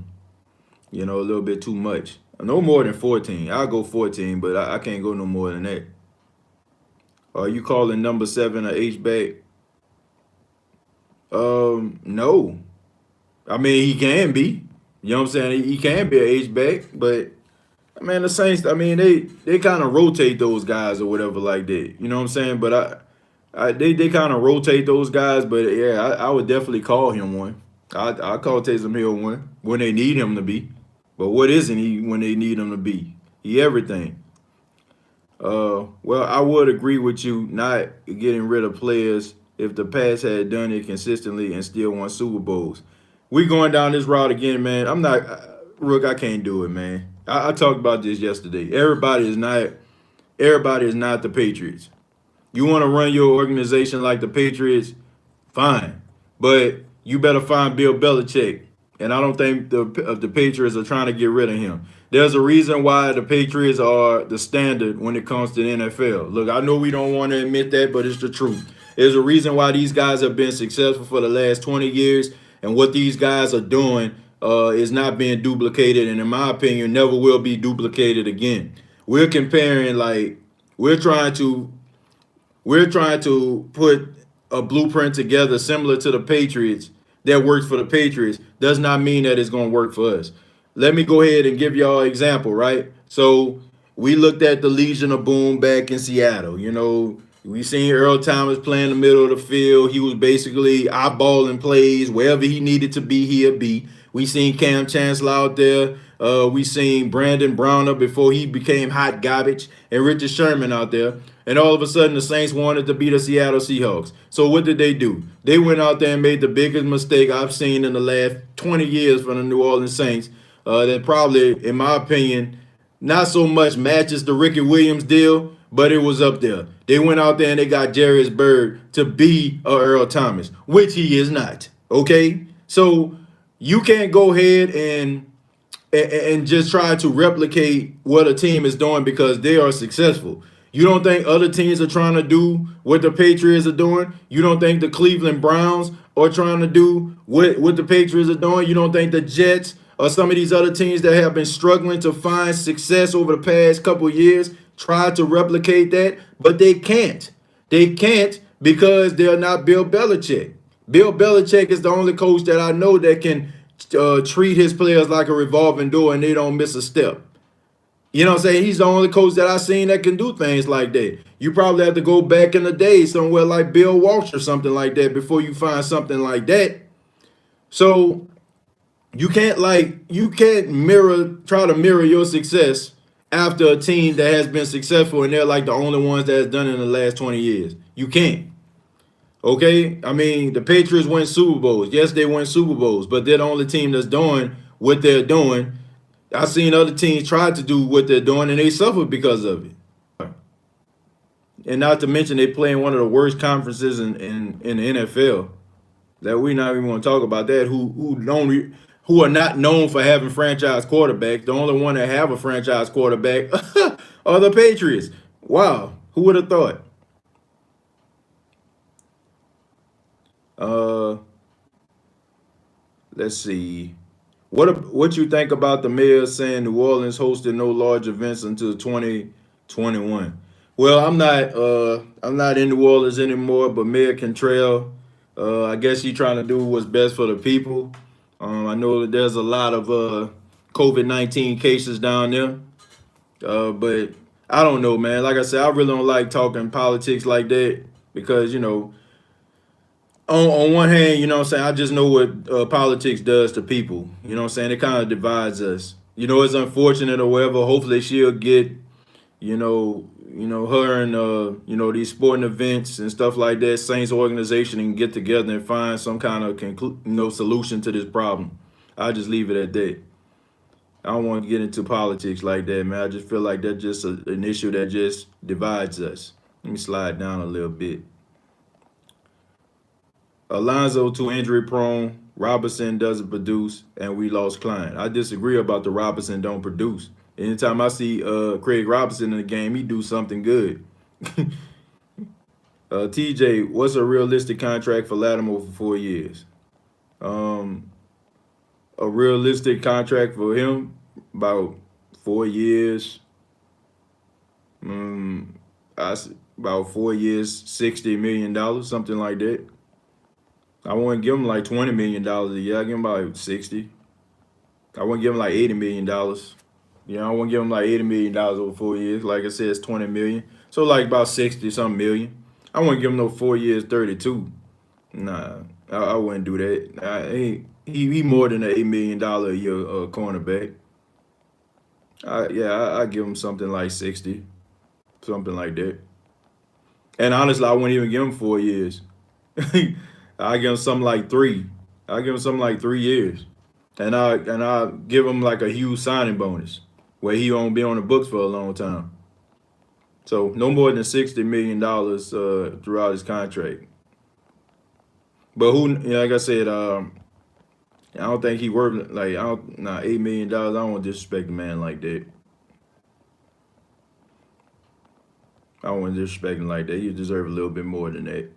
Speaker 1: little bit too much. No more than 14. I'll go 14, but I can't go no more than that. Are you calling number 7 a H back? No. I mean, he can be. You know what I'm saying? He can be an H back, but man, the Saints. I mean, they kind of rotate those guys or whatever like that. You know what I'm saying? But they kind of rotate those guys. But yeah, I would definitely call him one. I call Taysom Hill one when they need him to be. But what isn't he when they need him to be? He everything. Well, I would agree with you not getting rid of players if the Pats had done it consistently and still won Super Bowls. We going down this route again, man. I'm not, Rook. I can't do it, man. I talked about this yesterday. Everybody is not the Patriots. You want to run your organization like the Patriots, fine, but you better find Bill Belichick. And I don't think the Patriots are trying to get rid of him. There's a reason why the Patriots are the standard when it comes to the NFL. Look, I know we don't want to admit that, but it's the truth. There's a reason why these guys have been successful for the last 20 years, and what these guys are doing is not being duplicated, and in my opinion, never will be duplicated again. We're comparing like we're trying to put a blueprint together similar to the Patriots that works for the Patriots. Does not mean that it's going to work for us. let me go ahead and give y'all an example, right? So we looked at the Legion of Boom back in Seattle. We seen Earl Thomas play in the middle of the field. He was basically eyeballing plays wherever he needed to be, he'd be. We seen Cam Chancellor out there. We seen Brandon Browner before he became hot garbage, and Richard Sherman out there. And all of a sudden, the Saints wanted to beat the Seattle Seahawks. So what did they do? They went out there and made the biggest mistake I've seen in the last 20 years from the New Orleans Saints. That probably, in my opinion, not so much matches the Ricky Williams deal, but it was up there. They went out there and they got Jarius Byrd to be a Earl Thomas, which he is not. Okay, so you can't go ahead and just try to replicate what a team is doing because they are successful. You don't think other teams are trying to do what the Patriots are doing? You don't think the Cleveland Browns are trying to do what the Patriots are doing? You don't think the Jets or some of these other teams that have been struggling to find success over the past couple of years try to replicate that? But they can't. They can't because they're not Bill Belichick. Bill Belichick is the only coach that I know that can treat his players like a revolving door and they don't miss a step. You know what I'm saying? He's the only coach that I've seen that can do things like that. You probably have to go back in the day somewhere like Bill Walsh or something like that before you find something like that. So you can't try to mirror your success after a team that has been successful and they're like the only ones that has done it in the last 20 years. You can't. Okay? I mean, the Patriots win Super Bowls. Yes, they win Super Bowls, but they're the only team that's doing what they're doing. I've seen other teams try to do what they're doing and they suffer because of it. And not to mention they play in one of the worst conferences in the NFL. That we not even want to talk about that. Who are not known for having franchise quarterbacks. The only one that have a franchise quarterback are the Patriots. Wow, who would have thought? Uh, let's see. What you think about the mayor saying New Orleans hosted no large events until 2021? Well, I'm not in New Orleans anymore, but Mayor Cantrell, I guess he's trying to do what's best for the people. I know that there's a lot of COVID-19 cases down there, but I don't know, man. Like I said, I really don't like talking politics like that because on one hand, you know what I'm saying, I just know what politics does to people. You know what I'm saying? It kind of divides us. It's unfortunate or whatever. Hopefully she'll get, her and these sporting events and stuff like that, Saints organization and get together and find some kind of solution to this problem. I'll just leave it at that. I don't want to get into politics like that, man. I just feel like that's just an issue that just divides us. Let me slide down a little bit. Alonzo too injury prone. Robinson doesn't produce, and we lost Klein. I disagree about the Robinson don't produce. Anytime I see Craig Robinson in the game, he do something good. TJ, what's a realistic contract for Lattimore for 4 years? Um, a realistic contract for him about 4 years. About 4 years, $60 million, something like that. I wouldn't give him like $20 million a year. I give him about 60. I wouldn't give him like $80 million. I wouldn't give him like $80 million over 4 years. Like I said, it's 20 million. So like about 60 something million. I wouldn't give him no 4 years, 32. Nah, I wouldn't do that. He more than an $8 million a year cornerback. I give him something like 60, something like that. And honestly, I wouldn't even give him 4 years. I give him something like three. I give him something like 3 years, and I give him like a huge signing bonus where he won't be on the books for a long time. So no more than $60 million throughout his contract. But like I said, I don't think he worth like I don't nah $8 million. I don't want to disrespect the man like that. I don't want to disrespect him like that. He deserve a little bit more than that.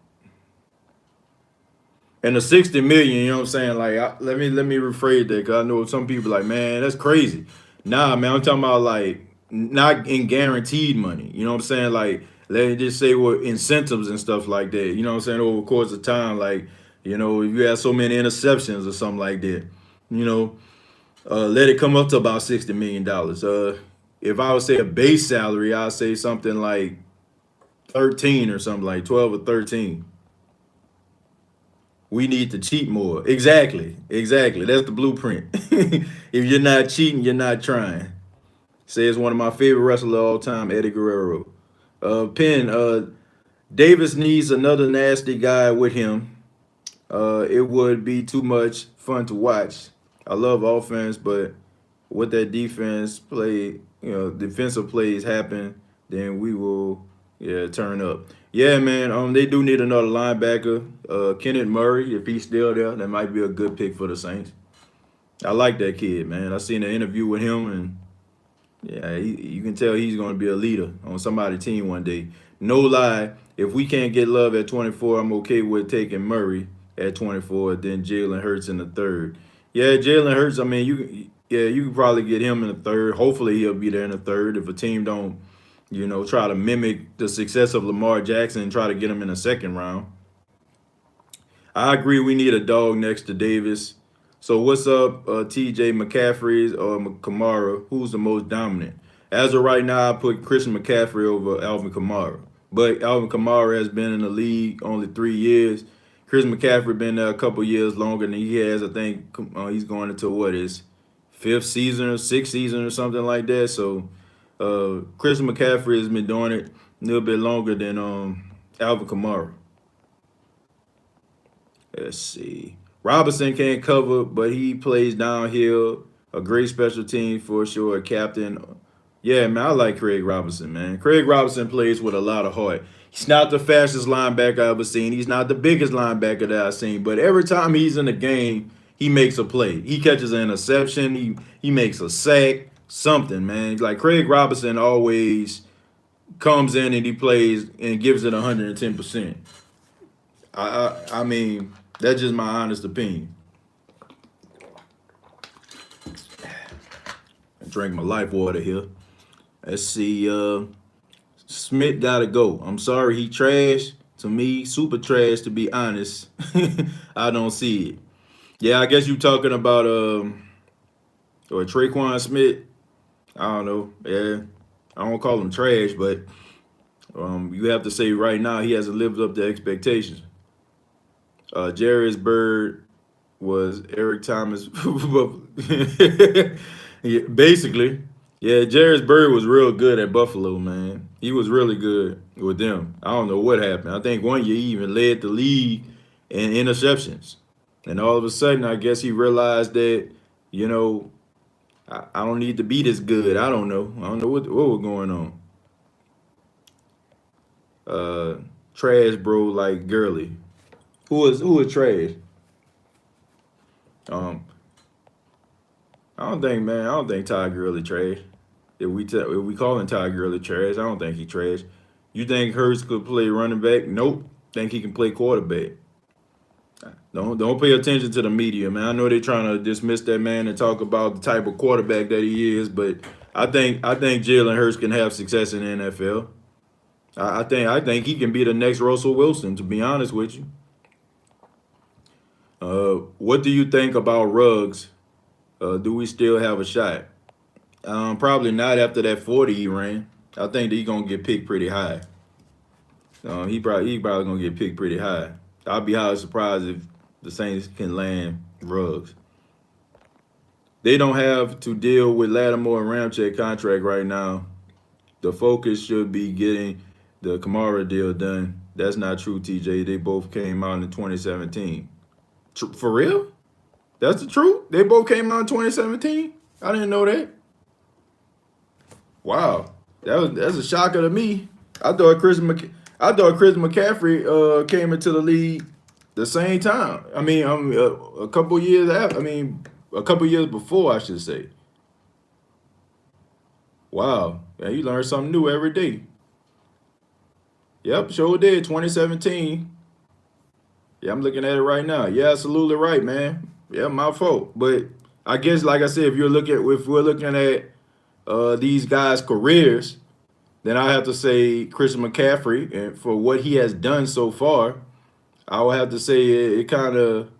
Speaker 1: And the 60 million, you know what I'm saying? Like, let me rephrase that because I know some people like, man, that's crazy. Nah, man, I'm talking about like not in guaranteed money. You know what I'm saying? Like, let me just say what incentives and stuff like that. You know what I'm saying? Over the course of time, like, if you have so many interceptions or something like that, you know. Let it come up to about $60 million. If I would say a base salary, I'd say something like 13 or something like 12 or 13. We need to cheat more. Exactly. Exactly. That's the blueprint. If you're not cheating, you're not trying. Say it's one of my favorite wrestlers of all time, Eddie Guerrero. Penn, Davis needs another nasty guy with him. It would be too much fun to watch. I love offense, but with that defense play, defensive plays happen, then we will, yeah, turn up. Yeah, man. They do need another linebacker. Kenneth Murray, if he's still there, that might be a good pick for the Saints. I like that kid, man. I seen an interview with him, and yeah, you can tell he's going to be a leader on somebody's team one day. No lie, if we can't get Love at 24, I'm okay with taking Murray at 24, then Jalen Hurts in the third. Yeah, Jalen Hurts. I mean, you can probably get him in the third. Hopefully, he'll be there in the third. If a team don't, try to mimic the success of Lamar Jackson and try to get him in the second round. I agree. We need a dog next to Davis. So what's up, T.J. McCaffrey or Kamara? Who's the most dominant? As of right now, I put Christian McCaffrey over Alvin Kamara. But Alvin Kamara has been in the league only 3 years. Chris McCaffrey been there a couple years longer than he has. I think he's going into what is fifth season or sixth season or something like that. So Chris McCaffrey has been doing it a little bit longer than Alvin Kamara. Let's see. Robinson can't cover, but he plays downhill. A great special team for sure. Captain. Yeah, man, I like Craig Robinson, man. Craig Robinson plays with a lot of heart. He's not the fastest linebacker I've ever seen. He's not the biggest linebacker that I've seen. But every time he's in the game, he makes a play. He catches an interception. He makes a sack. Something, man. Like Craig Robinson always comes in and he plays and gives it 110%. I mean, that's just my honest opinion. I drink my life water here. Let's see. Smith gotta go. I'm sorry, he trash. To me, super trash. To be honest, I don't see it. Yeah, I guess you talking about or Traquan Smith. I don't know. Yeah, I don't call him trash, but you have to say right now he hasn't lived up to expectations. Jarius Bird was Eric Thomas. Yeah, basically, yeah, Jarius Bird was real good at Buffalo, man. He was really good with them. I don't know what happened. I think one year he even led the league in interceptions. And all of a sudden, I guess he realized that, you know, I don't need to be this good. I don't know. I don't know what was going on. Trash bro like Gurley. Who is trash? Um, I don't think, man. I don't think Ty Gurley trash. If we call him Ty Gurley trash, I don't think he trash. You think Hurts could play running back? Nope. Think he can play quarterback. Don't pay attention to the media, man. I know they're trying to dismiss that man and talk about the type of quarterback that he is, but I think Jalen Hurts can have success in the NFL. I think he can be the next Russell Wilson. To be honest with you, what do you think about Ruggs? Do we still have a shot? Probably not after that 40 he ran. I think that he's gonna get picked pretty high. He probably gonna get picked pretty high. I'll be highly surprised if the Saints can land Ruggs. They don't have to deal with Lattimore and Ramchick contract right now. The focus should be getting the Kamara deal done. That's not true, TJ. They both came out in 2017. For real? That's the truth? They both came out in 2017? I didn't know that. Wow. That's a shocker to me. I thought Chris McCaffrey came into the league the same time. I mean, a couple years after. I mean, a couple years before, I should say. Wow. Yeah, you learn something new every day. Yep, sure did. 2017. Yeah, I'm looking at it right now. Yeah, absolutely right, man. Yeah, my fault. But I guess, like I said, if we're looking at these guys' careers, then I have to say Christian McCaffrey, and for what he has done so far, I would have to say it kind of,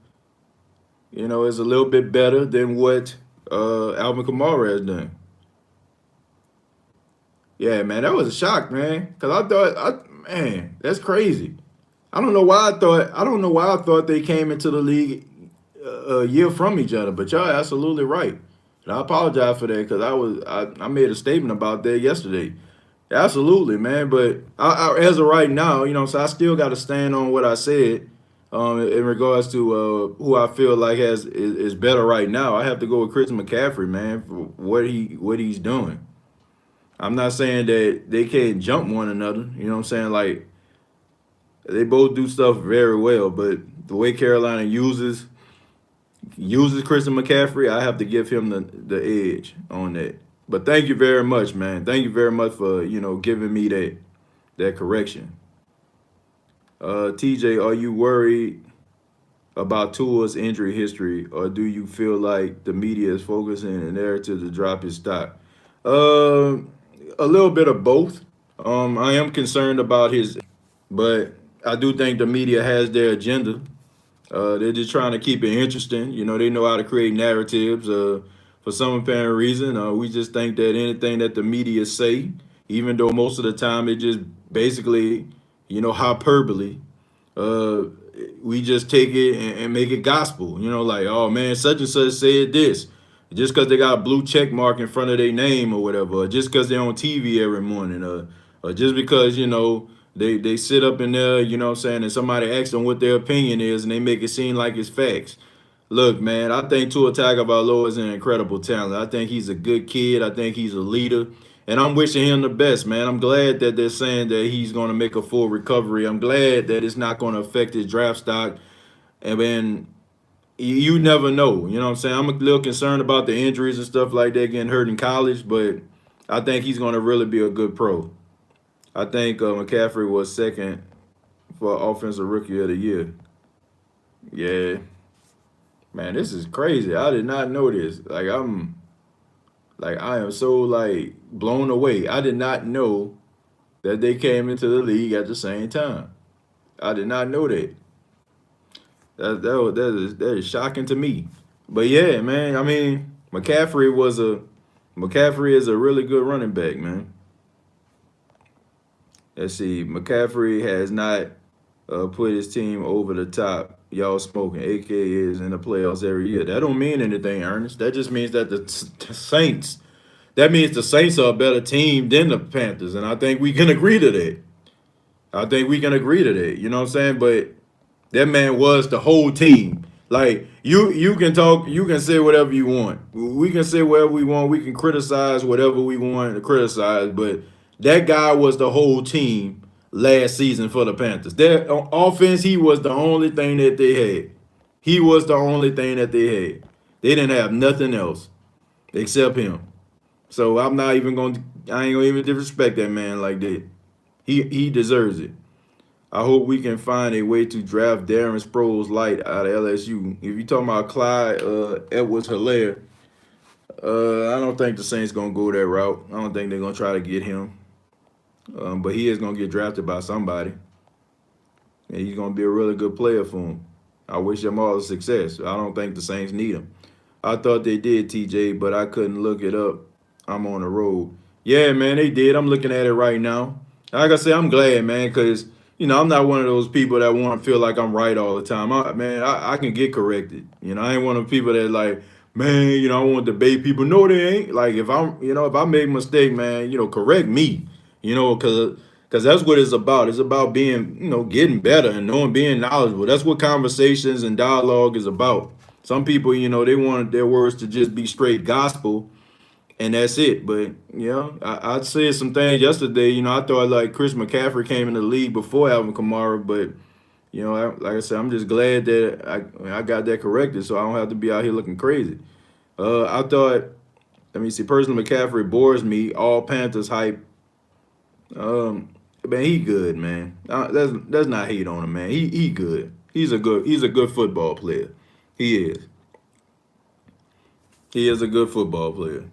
Speaker 1: is a little bit better than what Alvin Kamara has done. Yeah, man, that was a shock, man. Cause man, that's crazy. I don't know why I thought they came into the league a year from each other. But y'all absolutely right. And I apologize for that because I made a statement about that yesterday. Absolutely, man. But as of right now, so I still got to stand on what I said. In regards to who I feel like is better right now, I have to go with Chris McCaffrey, man, for what he's doing. I'm not saying that they can't jump one another. You know what I'm saying? Like they both do stuff very well, but the way Carolina uses Christian McCaffrey, I have to give him the edge on that. But thank you very much, man. Thank you very much for giving me that correction. TJ, are you worried about Tua's injury history, or do you feel like the media is focusing an narrative to drop his stock? Uh, a little bit of both. I am concerned about his, but I do think the media has their agenda. They're just trying to keep it interesting. They know how to create narratives. For some apparent reason, we just think that anything that the media say, even though most of the time it just basically, hyperbole. Uh, we just take it and make it gospel. Like, oh man, such and such said this, just because they got a blue check mark in front of their name or whatever, or just because they're on TV every morning, or just because they sit up in there, what I'm saying, and somebody asks them what their opinion is, and they make it seem like it's facts. Look, man, I think Tua Tagovailoa is an incredible talent. I think he's a good kid. I think he's a leader. And I'm wishing him the best, man. I'm glad that they're saying that he's going to make a full recovery. I'm glad that it's not going to affect his draft stock. And then you never know. You know what I'm saying? I'm a little concerned about the injuries and stuff like that getting hurt in college, but I think he's going to really be a good pro. I think McCaffrey was second for Offensive Rookie of the Year. Yeah, man, this is crazy. I did not know this. I am so like blown away. I did not know that they came into the league at the same time. I did not know that. That is shocking to me. But yeah, man. I mean, McCaffrey is a really good running back, man. Let's see. McCaffrey has not put his team over the top. Y'all smoking, aka is in the playoffs every year. That don't mean anything, Ernest. That just means that the Saints. That means the Saints are a better team than the Panthers, and I think we can agree to that. I think we can agree to that. You know what I'm saying? But that man was the whole team. Like you can talk, you can say whatever you want. We can say whatever we want. We can criticize whatever we want to criticize. But that guy was the whole team last season for the Panthers. Their offense, he was the only thing that they had. He was the only thing that they had. They didn't have nothing else except him. So I'm not even going. I ain't gonna even disrespect that man like that. He deserves it. I hope we can find a way to draft Darren Sproles light out of LSU. If you talking about Clyde Edwards-Helaire, I don't think the Saints gonna go that route. I don't think they're gonna try to get him. But he is gonna get drafted by somebody, and he's gonna be a really good player for him. I wish them all the success. I don't think the Saints need him. I thought they did, TJ, but I couldn't look it up. I'm on the road. Yeah, man, they did. I'm looking at it right now. Like I said, I'm glad, man, because I'm not one of those people that want to feel like I'm right all the time. I can get corrected. I ain't one of the people that like, man, I want to debate people. No, they ain't. Like if I make a mistake, man, correct me. Because that's what it's about. It's about being, getting better and knowing, being knowledgeable. That's what conversations and dialogue is about. Some people, they want their words to just be straight gospel, and that's it. But I said some things yesterday. I thought like Chris McCaffrey came in the league before Alvin Kamara, but like I said, I'm just glad that I got that corrected, so I don't have to be out here looking crazy. I thought, let me see, personally, McCaffrey bores me. All Panthers hype. Um, man, he good, man. That's not hate on him, man. He good. He's a good football player. He is. He is a good football player.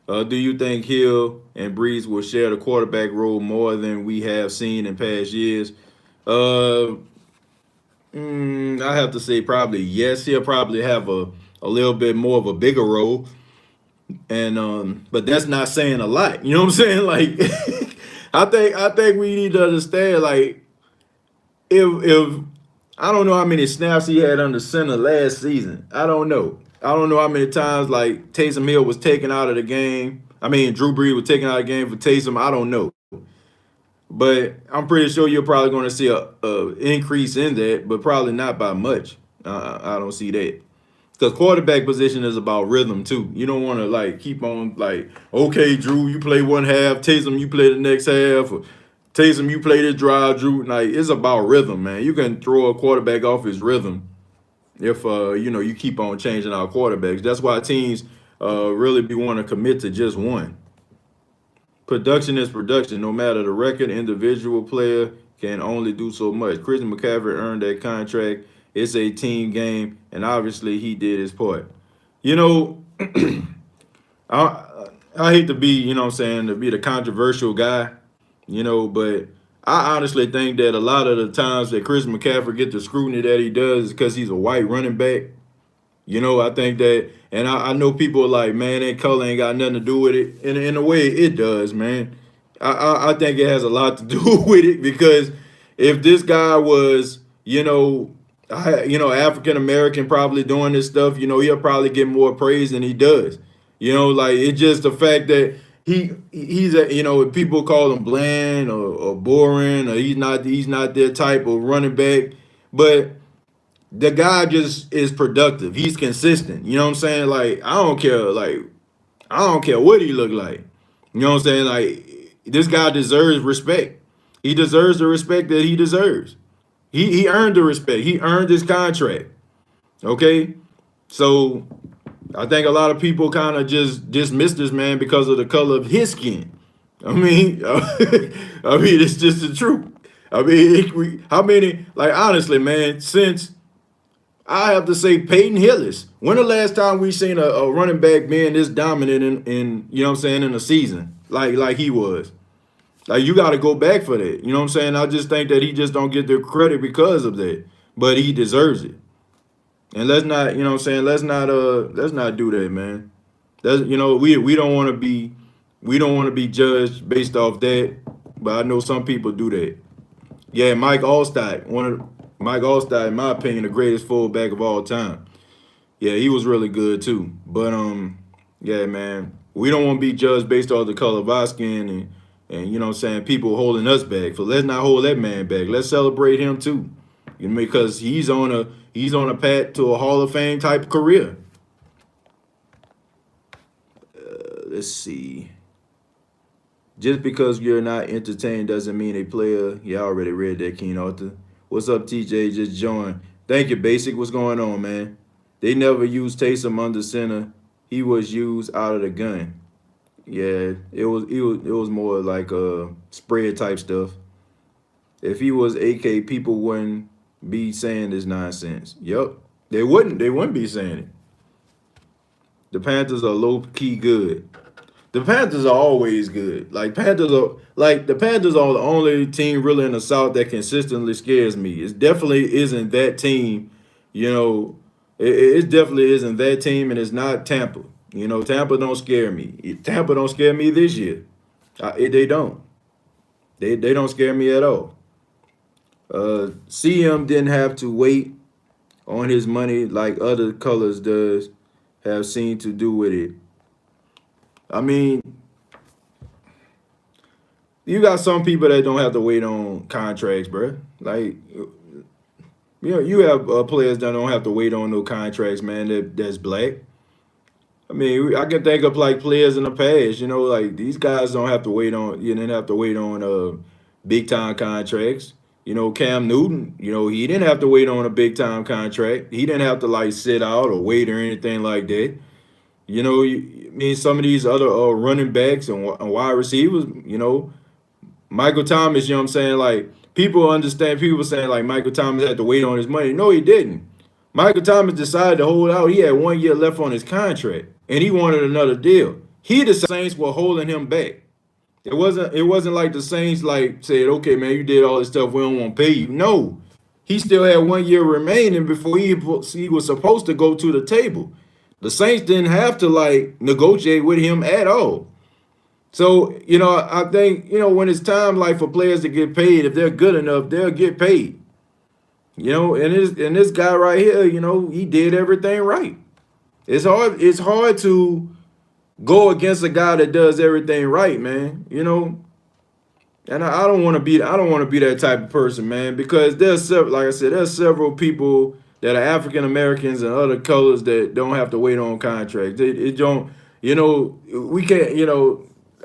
Speaker 1: Do you think Hill and Breeze will share the quarterback role more than we have seen in past years? Uh, I have to say probably yes. He'll probably have a little bit more of a bigger role. And but that's not saying a lot. You know what I'm saying? Like I think we need to understand like if I don't know how many snaps he had under center last season. I don't know. I don't know how many times like Taysom Hill was taken out of the game. I mean Drew Brees was taken out of the game for Taysom. I don't know. But I'm pretty sure you're probably going to see a increase in that, but probably not by much. I don't see that. Because quarterback position is about rhythm too. You don't want to like keep on like, okay, Drew, you play one half, Taysom, you play the next half, or Taysom, you play this drive, Drew. Like it's about rhythm, man. You can throw a quarterback off his rhythm if you keep on changing our quarterbacks. That's why teams really be want to commit to just one. Production is production. No matter the record, individual player can only do so much. Christian McCaffrey earned that contract. It's a team game, and obviously he did his part. You know, I hate to be, what I'm saying, to be the controversial guy, but I honestly think that a lot of the times that Chris McCaffrey get the scrutiny that he does is because he's a white running back. I think that, and I know people are like, man, that color ain't got nothing to do with it. And in a way, it does, man. I think it has a lot to do with it because if this guy was, African American, probably doing this stuff, he'll probably get more praise than he does. Like it's just the fact that he's a, people call him bland or boring or he's not their type of running back, but the guy just is productive. He's consistent. You know what I'm saying? Like I don't care what he look like. You know what I'm saying? Like this guy deserves respect. He deserves the respect that he deserves. He earned the respect. He earned his contract. Okay? So I think a lot of people kind of just dismiss this man because of the color of his skin. I mean, it's just the truth. I mean, how many, like, honestly, man, since I have to say Peyton Hillis. When the last time we seen a running back being this dominant in you know what I'm saying, in a season like he was? Like you got to go back for that. You know what I'm saying? I just think that he just don't get the credit because of that, but he deserves it. And let's not, you know what I'm saying? Let's not do that, man. That's we don't want to be judged based off that, but I know some people do that. Yeah, Mike Allstott, in my opinion, the greatest fullback of all time. Yeah, he was really good too. But yeah, man, we don't want to be judged based off the color of our skin and you know what I'm saying, people holding us back. So let's not hold that man back. Let's celebrate him too. Because he's on a path to a Hall of Fame type career. Let's see. Just because you're not entertained doesn't mean a player. Yeah, I already read that, Keen Arthur. What's up, TJ? Just joined. Thank you, Basic. What's going on, man? They never used Taysom under center. He was used out of the gun. Yeah, it was more like spread type stuff. If he was AK, people wouldn't be saying this nonsense. Yep, they wouldn't. They wouldn't be saying it. The Panthers are low key good. The Panthers are always good. The Panthers are the only team really in the South that consistently scares me. It definitely isn't that team, you know. It definitely isn't that team, and it's not Tampa. Tampa don't scare me. Tampa don't scare me this year. They don't. They don't scare me at all. CM didn't have to wait on his money like other colors does have seen to do with it. I mean, you got some people that don't have to wait on contracts, bro. Like, you have players that don't have to wait on no contracts, man. That's black. I mean, I can think of like players in the past. Like these guys don't have to wait on. You didn't have to wait on big time contracts. Cam Newton. He didn't have to wait on a big time contract. He didn't have to like sit out or wait or anything like that. I mean, some of these other running backs and wide receivers. Michael Thomas, you know what I'm saying? Like, people understand, people saying, like, Michael Thomas had to wait on his money. No, he didn't. Michael Thomas decided to hold out. He had 1 year left on his contract, and he wanted another deal. The Saints were holding him back. It wasn't like the Saints, like, said, okay, man, you did all this stuff. We don't want to pay you. No. He still had 1 year remaining before he was supposed to go to the table. The Saints didn't have to like negotiate with him at all. So, I think, when it's time like for players to get paid, if they're good enough, they'll get paid. And this guy right here, he did everything right. It's hard to go against a guy that does everything right, man. And I don't want to be that type of person, man, because there's several, like I said, there's several people that are African Americans and other colors that don't have to wait on contracts. It don't, we can't,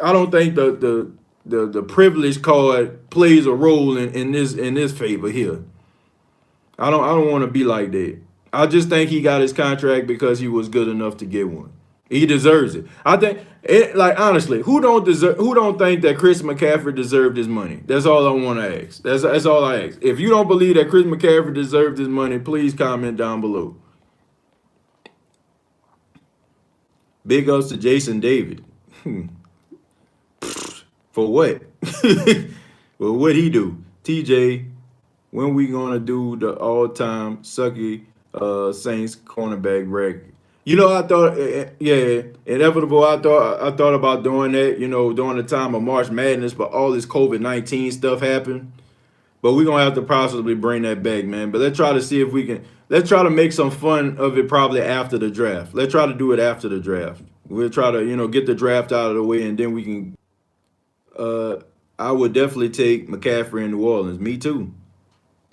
Speaker 1: I don't think the privilege card plays a role in this favor here. I don't want to be like that. I just think he got his contract because he was good enough to get one. He deserves it. I think like honestly, who don't think that Chris McCaffrey deserved his money? That's all I want to ask. That's all I ask. If you don't believe that Chris McCaffrey deserved his money, please comment down below. Big ups to Jason David. For what? Well, what'd he do? TJ, when we gonna do the all-time sucky Saints cornerback record? I thought, yeah, inevitable. I thought about doing that, during the time of March Madness, but all this COVID-19 stuff happened. But we're gonna have to possibly bring that back, man. But let's try to see if we can. Let's try to make some fun of it probably after the draft. Let's try to do it after the draft. We'll try to, get the draft out of the way, and then we can. Uh, I would definitely take McCaffrey in New Orleans. Me too.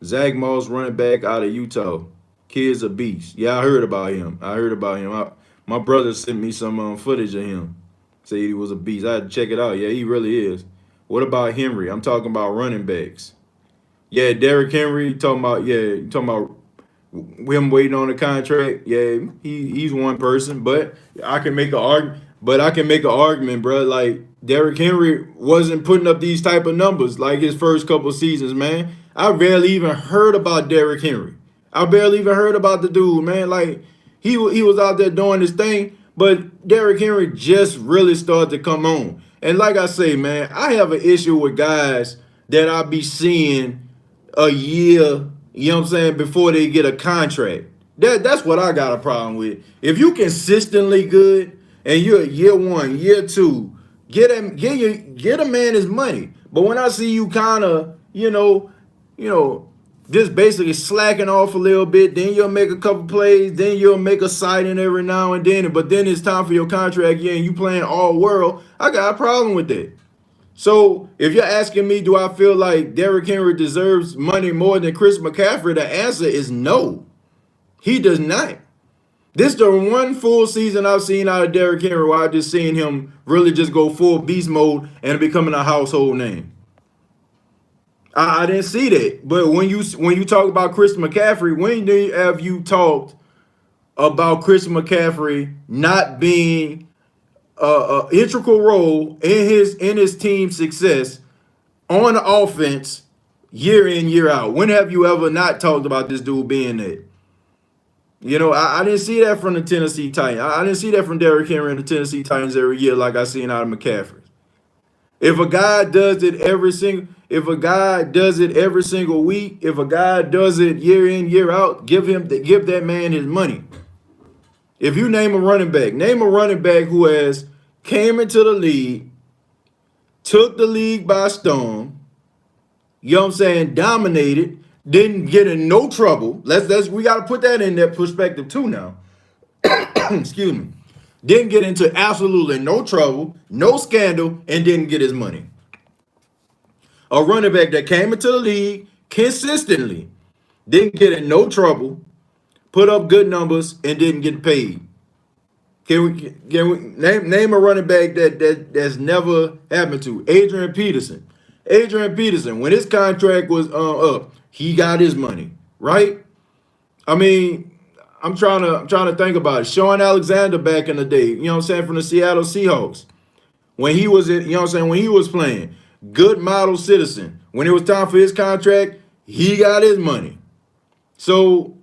Speaker 1: Zach Moss, running back out of Utah. Kid's a beast. Yeah, I heard about him. My brother sent me some footage of him. Said he was a beast. I had to check it out. Yeah, he really is. What about Henry? I'm talking about running backs. Yeah, Derrick Henry. You talking about him waiting on the contract. Yeah, he's one person, but I can make an argument. But I can make an argument, bro. Like Derrick Henry wasn't putting up these type of numbers like his first couple seasons, man. I barely even heard about Derrick Henry. I barely even heard about the dude, man. Like he was out there doing his thing, but Derrick Henry just really started to come on. And like I say, man, I have an issue with guys that I be seeing a year, before they get a contract. That's what I got a problem with. If you consistently good and you're year one, year two, get a man his money. But when I see you kind of, just basically slacking off a little bit, then you'll make a couple plays, then you'll make a sighting every now and then, but then it's time for your contract year and you playing all world, I got a problem with that. So if you're asking me, do I feel like Derrick Henry deserves money more than Chris McCaffrey? The answer is no. He does not. This is the one full season I've seen out of Derrick Henry where I've just seen him really just go full beast mode and becoming a household name. I didn't see that. But when you talk about Chris McCaffrey, when have you talked about Chris McCaffrey not being a integral role in his team's success on the offense year in, year out? When have you ever not talked about this dude being that? I didn't see that from the Tennessee Titans. I didn't see that from Derrick Henry and the Tennessee Titans every year like I seen out of McCaffrey. If a guy does it every single week, if a guy does it year in, year out, give that man his money. If you name a running back who has came into the league, took the league by storm, dominated, didn't get in no trouble. We got to put that in that perspective too now. Excuse me. Didn't get into absolutely no trouble, no scandal, and didn't get his money. A running back that came into the league consistently, didn't get in no trouble, put up good numbers, and didn't get paid. Can we name a running back that's never happened to? Adrian Peterson. When his contract was up, he got his money, right? I mean, I'm trying to think about it. Sean Alexander back in the day, from the Seattle Seahawks. When he was when he was playing, good model citizen. When it was time for his contract, he got his money. So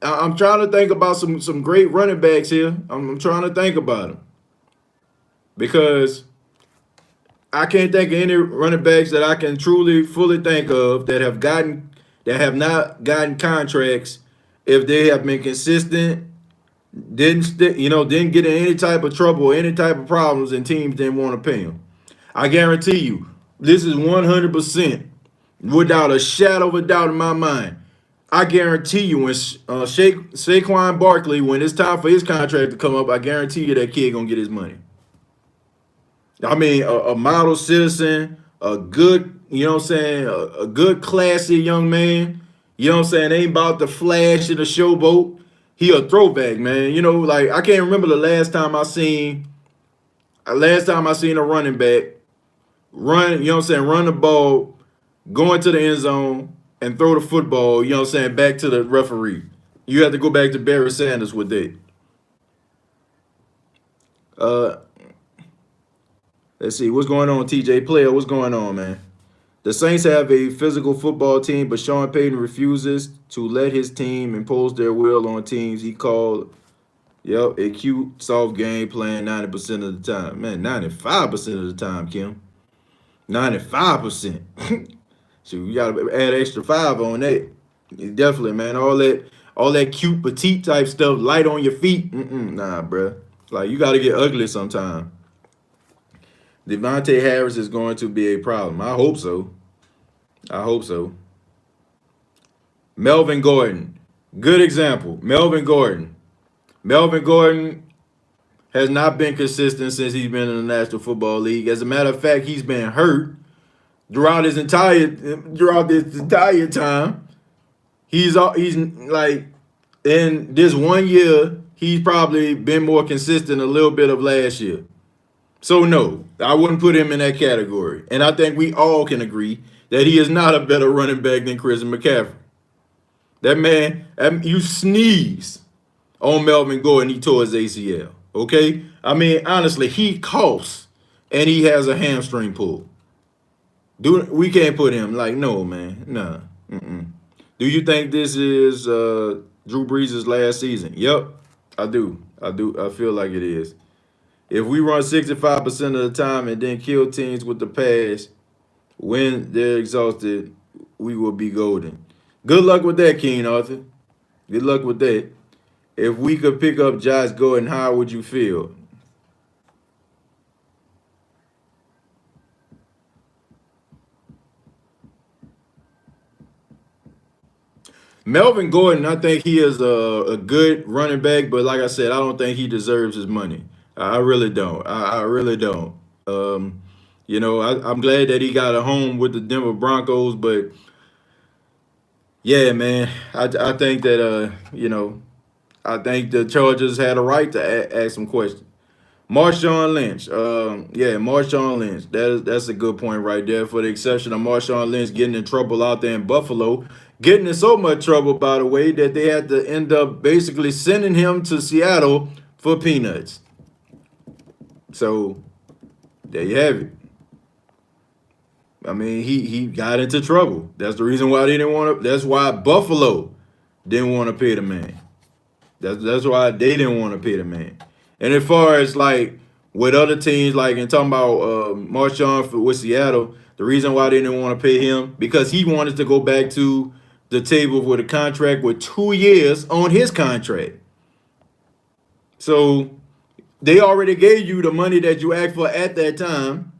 Speaker 1: I'm trying to think about some great running backs here. I'm trying to think about them because I can't think of any running backs that I can truly, fully think of that have not gotten contracts if they have been consistent didn't get in any type of trouble, any type of problems, and teams didn't want to pay him. I guarantee you, this is 100% without a shadow of a doubt in my mind. I guarantee you, when Saquon Barkley, when it's time for his contract to come up, I guarantee you that kid gonna get his money. I mean, a model citizen, a good, what I'm saying, a good, classy young man. You know what I'm saying? Ain't about the flash in the showboat. He a throwback, man. Like I can't remember the last time I seen a running back run. You know what I'm saying? Run the ball, go into the end zone, and throw the football. You know what I'm saying? Back to the referee. You have to go back to Barry Sanders with that. Uh, let's see what's going on. TJ Player, what's going on, man? The Saints have a physical football team, but Sean Payton refuses to let his team impose their will on teams. He called, yep, a cute, soft game plan 90% of the time. Man, 95% of the time, Kim. 95%. So you gotta add extra five on that. Definitely, man. All that cute petite type stuff, light on your feet. Nah, bruh. Like you gotta get ugly sometime. Devontae Harris is going to be a problem. I hope so. I hope so. Melvin Gordon, good example. Melvin Gordon. Melvin Gordon has not been consistent since he's been in the National Football League. As a matter of fact, he's been hurt throughout this entire time. He's like in this 1 year, he's probably been more consistent a little bit of last year. So no, I wouldn't put him in that category. And I think we all can agree that he is not a better running back than Christian McCaffrey. That man, you sneeze on Melvin Gordon, he tore his ACL. Okay? I mean, honestly, he coughs and he has a hamstring pull. We can't put him like, no, man. Nah. Mm-mm. Do you think this is Drew Brees' last season? Yep, I do. I do. I feel like it is. If we run 65% of the time and then kill teams with the pass when they're exhausted, we will be golden. Good luck with that, Keen Arthur. Good luck with that. If we could pick up Josh Gordon, how would you feel? Melvin Gordon, I think he is a good running back, but like I said, I don't think he deserves his money. I really don't. I really don't. I'm glad that he got a home with the Denver Broncos, but yeah, man, I think that I think the Chargers had a right to ask some questions. Marshawn Lynch, yeah, Marshawn Lynch. That's a good point right there. For the exception of Marshawn Lynch getting in trouble out there in Buffalo, getting in so much trouble, by the way, that they had to end up basically sending him to Seattle for peanuts. So there you have it. I mean, he got into trouble. That's the reason why they didn't want to. That's why Buffalo didn't want to pay the man. That's why they didn't want to pay the man. And as far as like with other teams, like and talking about Marshawn with Seattle, the reason why they didn't want to pay him because he wanted to go back to the table with a contract with 2 years on his contract. So they already gave you the money that you asked for at that time,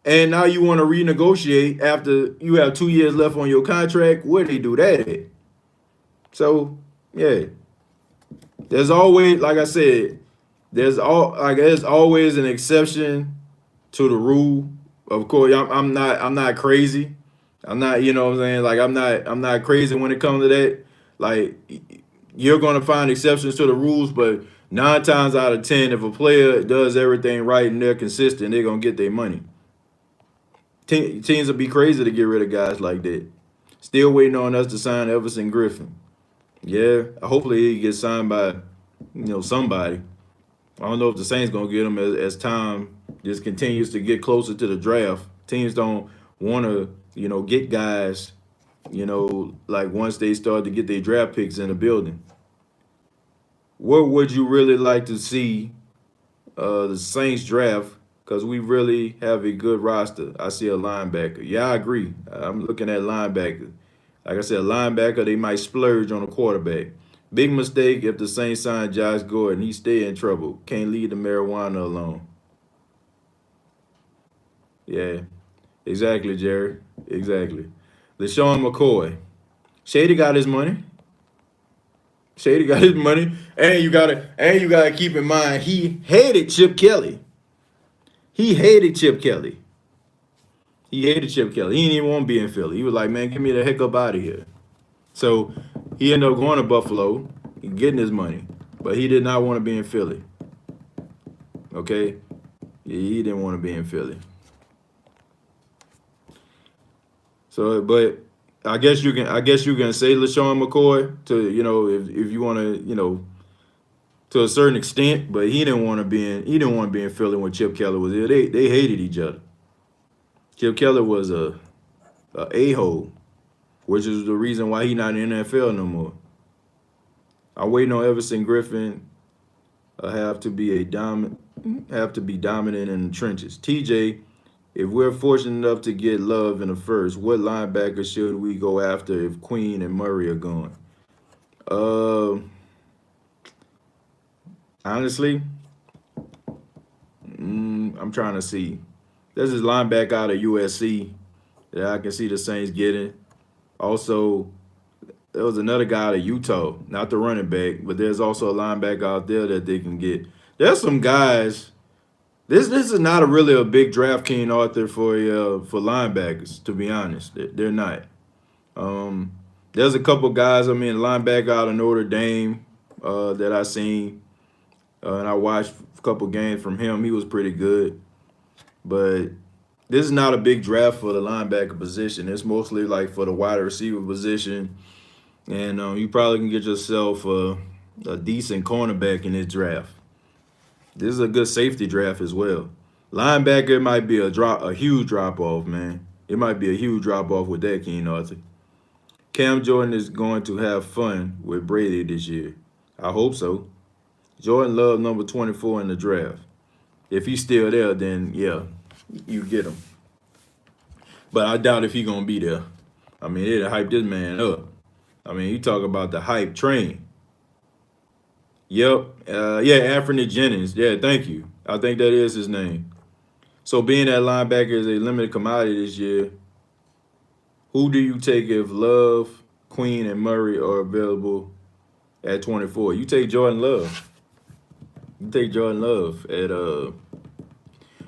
Speaker 1: and now you want to renegotiate after you have 2 years left on your contract. Where they do that at? So yeah, there's always, like I said, there's always an exception to the rule. Of course, I'm not crazy. I'm not, what I'm saying, like I'm not crazy when it comes to that. Like you're gonna find exceptions to the rules, but 9 times out of 10, if a player does everything right and they're consistent, they're gonna get their money. Teams will be crazy to get rid of guys like that. Still waiting on us to sign Everson Griffin. Yeah, hopefully he gets signed by, somebody. I don't know if the Saints gonna get him as time just continues to get closer to the draft. Teams don't want to, get guys, like once they start to get their draft picks in the building. What would you really like to see the Saints draft? Because we really have a good roster. I see a linebacker. Yeah, I agree. I'm looking at linebacker. Like I said, linebacker, they might splurge on a quarterback. Big mistake if the Saints sign Josh Gordon. He stay in trouble. Can't leave the marijuana alone. Yeah, exactly, Jerry. Exactly. LaShawn McCoy. Shady got his money. Shady got his money. And you gotta keep in mind he hated Chip Kelly. He hated Chip Kelly. He hated Chip Kelly. He didn't even want to be in Philly. He was like, man, get me the heck up out of here. So he ended up going to Buffalo and getting his money. But he did not want to be in Philly. Okay? Yeah, he didn't want to be in Philly. So, but I guess you can say LaShawn McCoy to, if you want to, to a certain extent, but he didn't want to be in Philly when Chip Kelly was there. They hated each other. Chip Kelly was a hole, which is the reason why he not in the NFL no more. I'm waiting on Everson Griffin. Have to be dominant in the trenches. TJ, if we're fortunate enough to get Love in the first, what linebacker should we go after if Queen and Murray are gone? Uh, Honestly, I'm trying to see. There's this linebacker out of USC that I can see the Saints getting. Also, there was another guy out of Utah, not the running back, but there's also a linebacker out there that they can get. There's some guys. This is not really a big draft king Arthur for linebackers. To be honest, they're not. Um, there's a couple guys. I mean, linebacker out of Notre Dame that I seen, and I watched a couple games from him. He was pretty good, but this is not a big draft for the linebacker position. It's mostly like for the wide receiver position, and you probably can get yourself a decent cornerback in this draft. This is a good safety draft as well. Linebacker might be a huge drop off, man. It might be a huge drop off with that, King Arthur. Cam Jordan is going to have fun with Brady this year. I hope so. Jordan Love number 24 in the draft. If he's still there, then yeah, you get him. But I doubt if he's gonna be there. I mean, they hype this man up. I mean, you talk about the hype train. Yep. Yeah, Anthony Jennings. Yeah, thank you. I think that is his name. So being that linebacker is a limited commodity this year, who do you take if Love, Queen, and Murray are available at 24? You take Jordan Love. You take Jordan Love at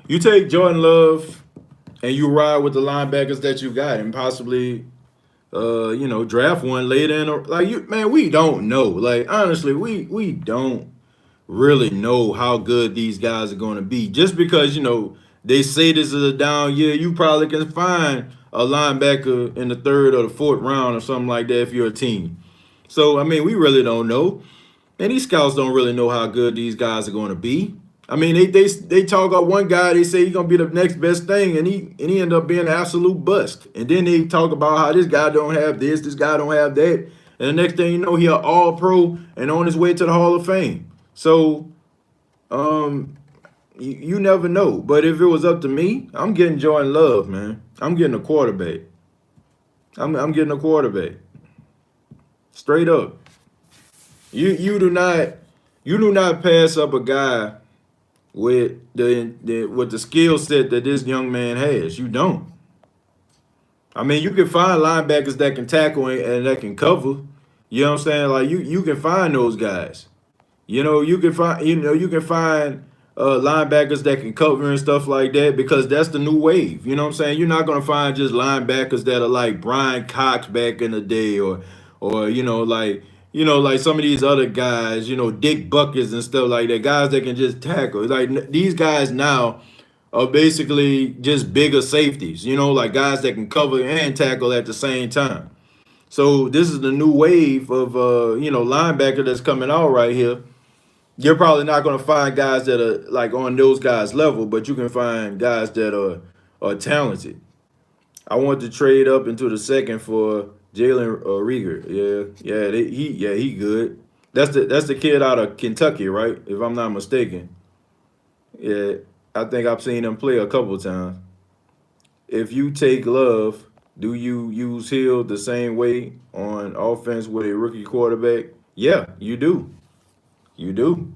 Speaker 1: you take Jordan Love and you ride with the linebackers that you got and possibly draft one later in like you man, we don't know. Like honestly, we don't really know how good these guys are going to be. Just because they say this is a down year, you probably can find a linebacker in the third or the fourth round or something like that if you're a team. So I mean, we really don't know, and these scouts don't really know how good these guys are going to be. I mean, they talk about one guy. They say he's gonna be the next best thing, and he ended up being an absolute bust. And then they talk about how this guy don't have this guy don't have that, and the next thing you know, he an All Pro and on his way to the Hall of Fame. So, um, you never know. But if it was up to me, I'm getting Jordan Love, man. I'm getting a quarterback. I'm getting a quarterback. Straight up. You do not pass up a guy with the skill set that this young man has. You don't. I mean, you can find linebackers that can tackle and that can cover. You know what I'm saying? Like you can find those guys. You can find linebackers that can cover and stuff like that because that's the new wave. You know what I'm saying? You're not gonna find just linebackers that are like Brian Cox back in the day, or like some of these other guys, Dick Buckets and stuff like that. Guys that can just tackle. Like these guys now are basically just bigger safeties. Like guys that can cover and tackle at the same time. So this is the new wave of linebacker that's coming out right here. You're probably not going to find guys that are like on those guys' level, but you can find guys that are talented. I want to trade up into the second for Jalen Rieger. He good. That's the kid out of Kentucky, right? If I'm not mistaken. Yeah, I think I've seen him play a couple times. If you take Love, do you use Hill the same way on offense with a rookie quarterback? Yeah, you do. You do.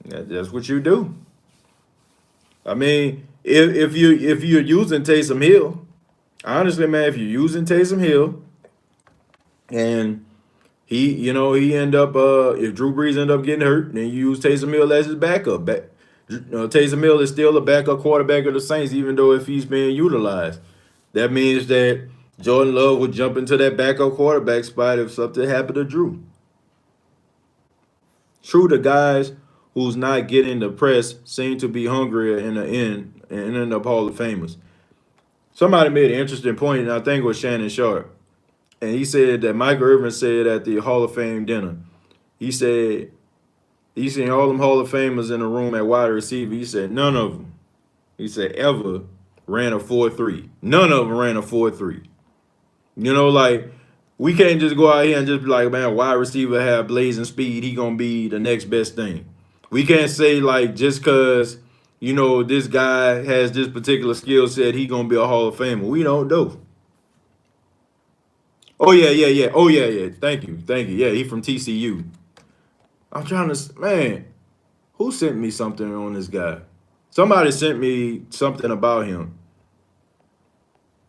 Speaker 1: That's what you do. I mean, if you're using Taysom Hill, honestly, man, if you're using Taysom Hill and he end up if Drew Brees end up getting hurt, then you use Taysom Hill as his backup. Taysom Hill is still a backup quarterback of the Saints, even though if he's being utilized, that means that Jordan Love would jump into that backup quarterback spot if something happened to Drew. True, the guys who's not getting the press seem to be hungrier in the end and end up Hall of Famers. Somebody made an interesting point, and I think it was Shannon Sharp. And he said that Michael Irvin said at the Hall of Fame dinner, he said he seen all them Hall of Famers in the room at wide receiver. He said none of them, he said, ever ran a 4.3. None of them ran a 4.3. Like we can't just go out here and just be like, man, wide receiver have blazing speed, he gonna be the next best thing. We can't say like just cause this guy has this particular skill set, he gonna be a Hall of Famer. We don't know. Oh yeah, yeah, yeah. Oh yeah, yeah. Thank you. Yeah, he from TCU. I'm trying to, man. Who sent me something on this guy? Somebody sent me something about him.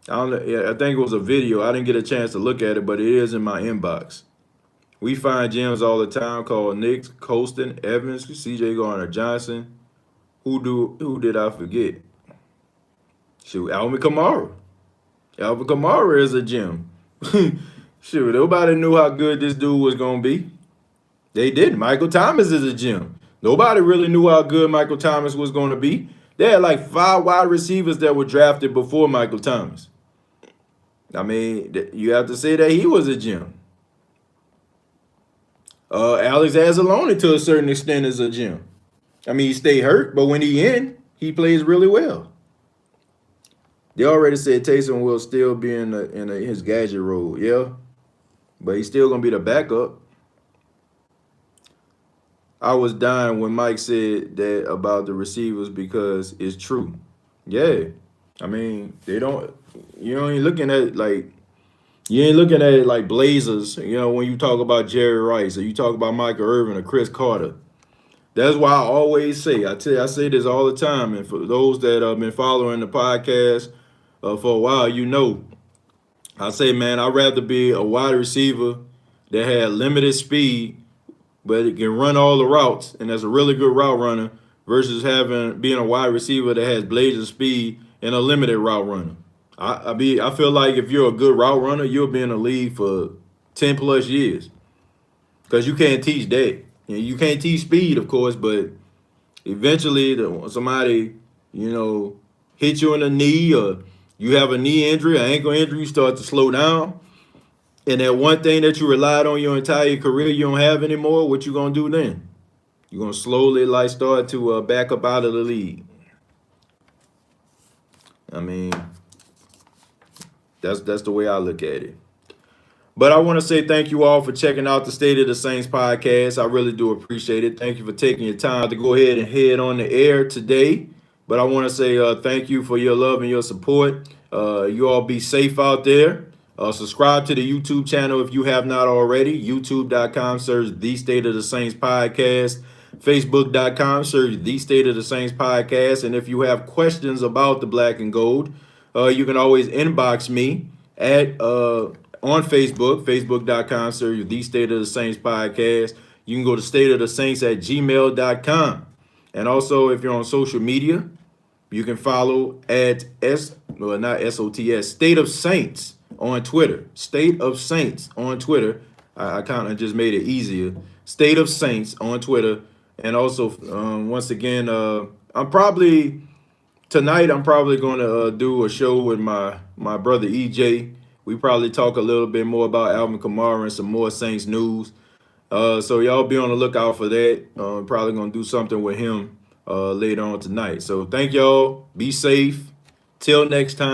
Speaker 1: I don't know. Yeah, I think it was a video. I didn't get a chance to look at it, but it is in my inbox. We find gems all the time called Nick, Colston, Evans, CJ Garner Johnson. Who did I forget? Shoot, Alvin Kamara. Alvin Kamara is a gem. Shoot, nobody knew how good this dude was gonna be. They didn't. Michael Thomas is a gem. Nobody really knew how good Michael Thomas was gonna be. They had like 5 wide receivers that were drafted before Michael Thomas. I mean, you have to say that he was a gem. Alex Anzalone, to a certain extent, is a gem. I mean, he stayed hurt, but when he in, he plays really well. They already said Taysom will still be in his gadget role, yeah, but he's still gonna be the backup. I was dying when Mike said that about the receivers because it's true. Yeah, I mean they don't. Ain't looking at like you ain't looking at it like Blazers. When you talk about Jerry Rice or you talk about Michael Irvin or Chris Carter. That's why I always say I say this all the time. And for those that have been following the podcast for a while, I say, man, I'd rather be a wide receiver that had limited speed but it can run all the routes, and that's a really good route runner, versus being a wide receiver that has blazing speed and a limited route runner. I feel like if you're a good route runner, you'll be in the league for 10+ years because you can't teach that. You can't teach speed, of course, but eventually somebody hit you in the knee or you have a knee injury, an ankle injury, you start to slow down. And that one thing that you relied on your entire career, you don't have anymore. What you gonna do then? You're gonna slowly start to back up out of the league. I mean, that's the way I look at it. But I want to say thank you all for checking out the State of the Saints podcast. I really do appreciate it. Thank you for taking your time to go ahead and head on the air today. But I want to say thank you for your love and your support. You all be safe out there. Subscribe to the YouTube channel if you have not already. YouTube.com, search The State of the Saints Podcast. Facebook.com, search The State of the Saints Podcast. And if you have questions about the black and gold, you can always inbox me on Facebook, Facebook.com, search The State of the Saints Podcast. You can go to stateofthesaints@gmail.com. And also, if you're on social media, you can follow at not SOTS, State of Saints on Twitter. State of Saints on Twitter. I kind of just made it easier. State of Saints on Twitter. And also, once again, tonight I'm probably going to do a show with my brother EJ. We probably talk a little bit more about Alvin Kamara and some more Saints news. So y'all be on the lookout for that. Probably going to do something with him later on tonight. So thank y'all. Be safe. Till next time.